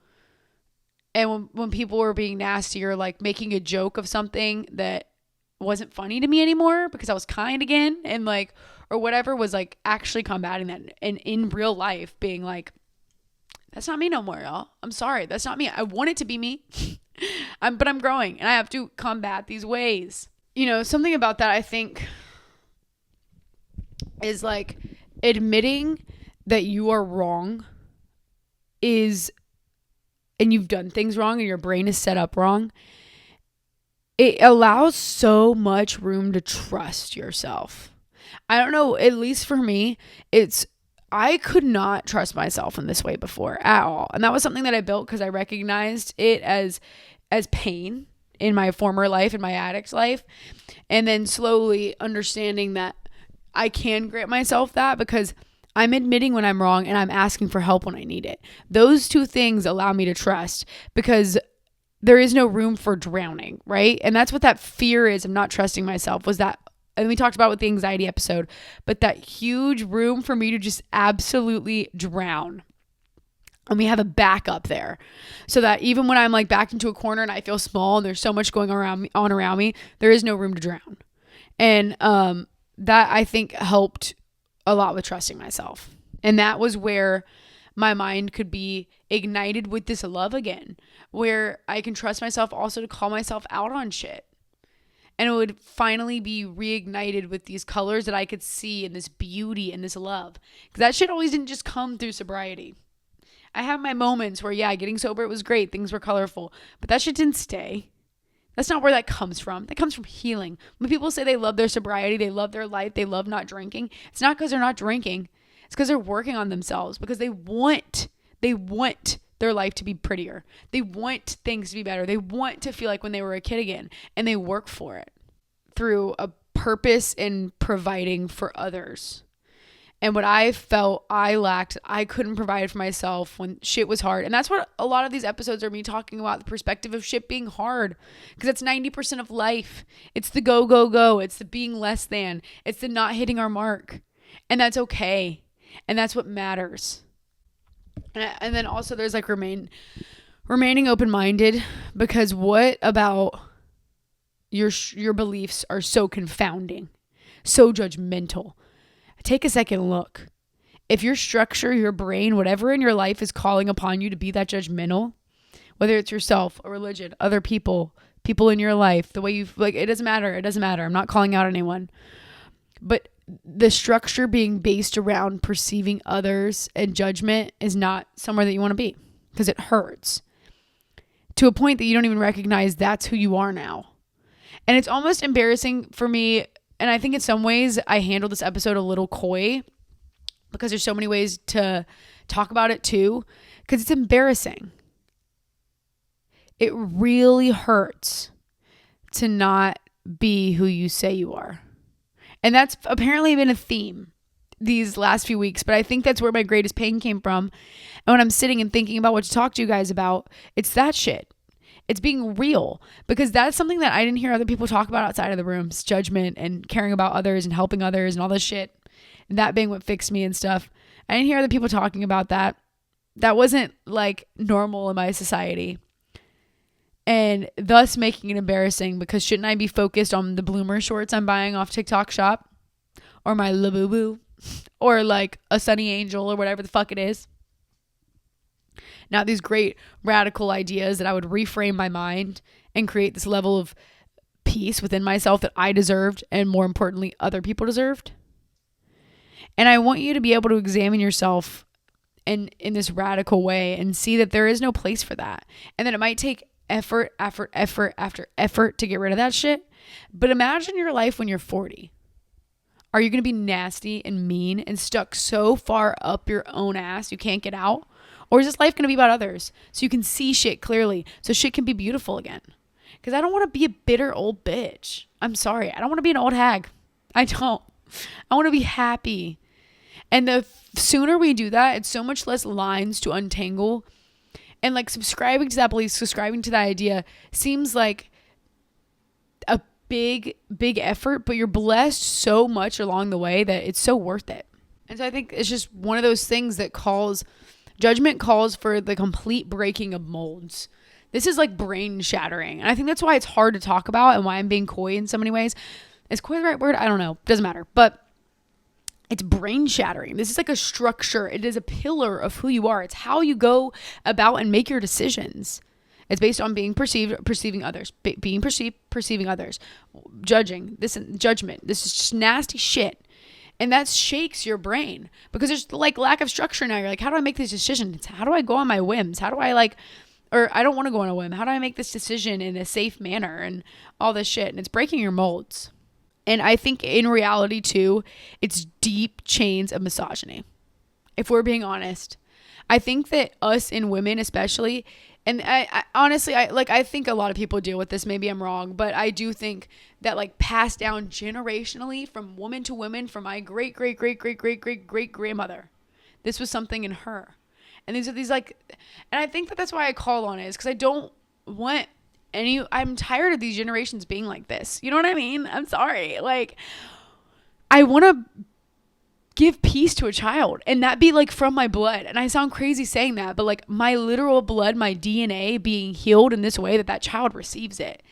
And when people were being nasty or like making a joke of something that wasn't funny to me anymore because I was kind again, and like, or whatever, was like actually combating that. And in real life being like, that's not me no more, y'all. I'm sorry. That's not me. I want it to be me. But I'm growing and I have to combat these ways. Something about that I think is like admitting that you are wrong and you've done things wrong and your brain is set up wrong. It allows so much room to trust yourself. I don't know, at least for me, I could not trust myself in this way before at all. And that was something that I built because I recognized it as pain in my former life, in my addict's life. And then slowly understanding that I can grant myself that because I'm admitting when I'm wrong and I'm asking for help when I need it. Those two things allow me to trust because there is no room for drowning, right? And that's what that fear is of not trusting myself, was that, and we talked about with the anxiety episode, but that huge room for me to just absolutely drown. And we have a backup there so that even when I'm like backed into a corner and I feel small and there's so much going around me, there is no room to drown. And that I think helped a lot with trusting myself. And that was where my mind could be ignited with this love again, where I can trust myself also to call myself out on shit. And it would finally be reignited with these colors that I could see and this beauty and this love. Because that shit always didn't just come through sobriety. I have my moments where, yeah, getting sober, it was great. Things were colorful. But that shit didn't stay. That's not where that comes from. That comes from healing. When people say they love their sobriety, they love their life, they love not drinking, it's not because they're not drinking. It's because they're working on themselves, because they want their life to be prettier. They want things to be better. They want to feel like when they were a kid again, and they work for it through a purpose in providing for others. And what I felt I lacked, I couldn't provide for myself when shit was hard. And that's what a lot of these episodes are me talking about, the perspective of shit being hard. Because it's 90% of life. It's the go, go, go. It's the being less than. It's the not hitting our mark. And that's okay. And that's what matters. And then also there's like remaining open-minded, because what about your beliefs are so confounding, so judgmental? Take a second look. If your structure, your brain, whatever in your life is calling upon you to be that judgmental, whether it's yourself, a religion, other people in your life, the way you like, it doesn't matter. It doesn't matter. I'm not calling out anyone. But the structure being based around perceiving others and judgment is not somewhere that you want to be, because it hurts to a point that you don't even recognize that's who you are now. And it's almost embarrassing for me. And I think in some ways I handled this episode a little coy, because there's so many ways to talk about it too, because it's embarrassing. It really hurts to not be who you say you are. And that's apparently been a theme these last few weeks, but I think that's where my greatest pain came from. And when I'm sitting and thinking about what to talk to you guys about, it's that shit. It's being real, because that's something that I didn't hear other people talk about outside of the rooms. Judgment and caring about others and helping others and all this shit. And that being what fixed me and stuff. I didn't hear other people talking about that. That wasn't like normal in my society. And thus making it embarrassing, because shouldn't I be focused on the bloomer shorts I'm buying off TikTok shop, or my Labubu, or like a Sunny Angel, or whatever the fuck it is? Not these great radical ideas that I would reframe my mind and create this level of peace within myself that I deserved, and more importantly, other people deserved. And I want you to be able to examine yourself in this radical way and see that there is no place for that. And that it might take effort after effort to get rid of that shit. But imagine your life when you're 40. Are you going to be nasty and mean and stuck so far up your own ass you can't get out? Or is this life going to be about others, so you can see shit clearly, so shit can be beautiful again? Because I don't want to be a bitter old bitch. I'm sorry. I don't want to be an old hag. I don't. I want to be happy. And the sooner we do that, it's so much less lines to untangle. And like subscribing to that belief, subscribing to that idea seems like a big effort, but you're blessed so much along the way that it's so worth it. And so I think it's just one of those things that Judgment calls for the complete breaking of molds. This is like brain shattering. And I think that's why it's hard to talk about, and why I'm being coy in so many ways. Is coy the right word? I don't know. Doesn't matter. But it's brain shattering. This is like a structure. It is a pillar of who you are. It's how you go about and make your decisions. It's based on being perceiving others, being perceived, perceiving others, judgment. This is just nasty shit. And that shakes your brain, because there's like lack of structure now. You're like, how do I make these decisions? How do I go on my whims? How do I or I don't want to go on a whim. How do I make this decision in a safe manner and all this shit? And it's breaking your molds. And I think in reality too, it's deep chains of misogyny. If we're being honest, I think that us in women especially, and I honestly, I think a lot of people deal with this. Maybe I'm wrong, but I do think that like passed down generationally from woman to woman, from my great grandmother. This was something in her. And these are these like, and I think that that's why I call on it, is because I don't want I'm tired of these generations being like this. You know what I mean? I'm sorry. Like, I want to give peace to a child, and that be like from my blood. And I sound crazy saying that, but like my literal blood, my DNA being healed in this way that child receives it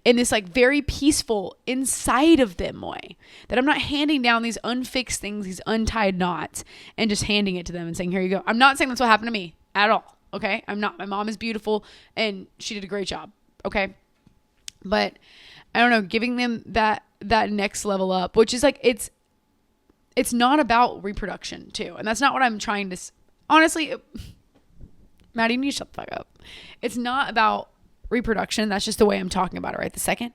in this like very peaceful inside of them way, that I'm not handing down these unfixed things, these untied knots, and just handing it to them and saying, here you go. I'm not saying that's what happened to me at all. Okay. I'm not. My mom is beautiful and she did a great job. Okay. But I don't know, giving them that next level up, which is like, it's not about reproduction too. And that's not what I'm trying to, honestly, Maddie, you shut the fuck up. It's not about reproduction. That's just the way I'm talking about it right this second.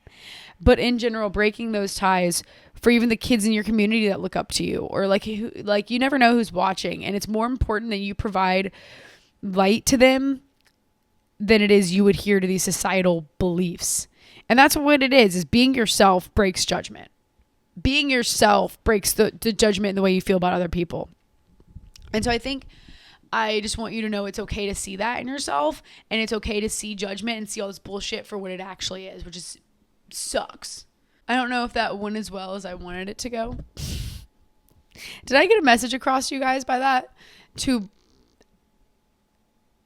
But in general, breaking those ties for even the kids in your community that look up to you, or like you never know who's watching. And it's more important that you provide light to them than it is you adhere to these societal beliefs. And that's what it is being yourself breaks judgment. Being yourself breaks the judgment in the way you feel about other people. And so I just want you to know it's okay to see that in yourself, and it's okay to see judgment and see all this bullshit for what it actually is, which is sucks. I don't know if that went as well as I wanted it to go. Did I get a message across to you guys by that? To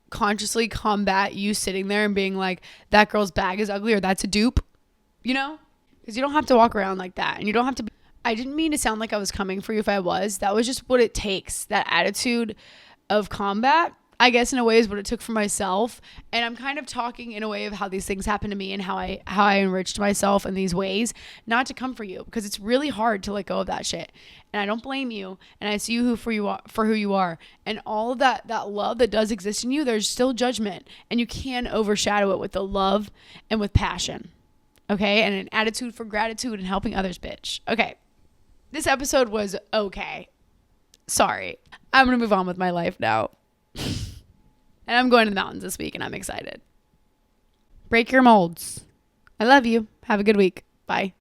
consciously combat you sitting there and being like, that girl's bag is ugly, or that's a dupe, you know? Because you don't have to walk around like that, and you don't have to be. I didn't mean to sound like I was coming for you if I was. That was just what it takes. That attitude of combat, I guess, in a way is what it took for myself. And I'm kind of talking in a way of how these things happen to me and how I enriched myself in these ways, not to come for you, because it's really hard to let go of that shit. And I don't blame you. And I see you for who you are. And all of that love that does exist in you, there's still judgment. And you can overshadow it with the love and with passion. Okay? And an attitude for gratitude and helping others, bitch. Okay. This episode was okay. Sorry. I'm going to move on with my life now. And I'm going to the mountains this week, and I'm excited. Break your molds. I love you. Have a good week. Bye.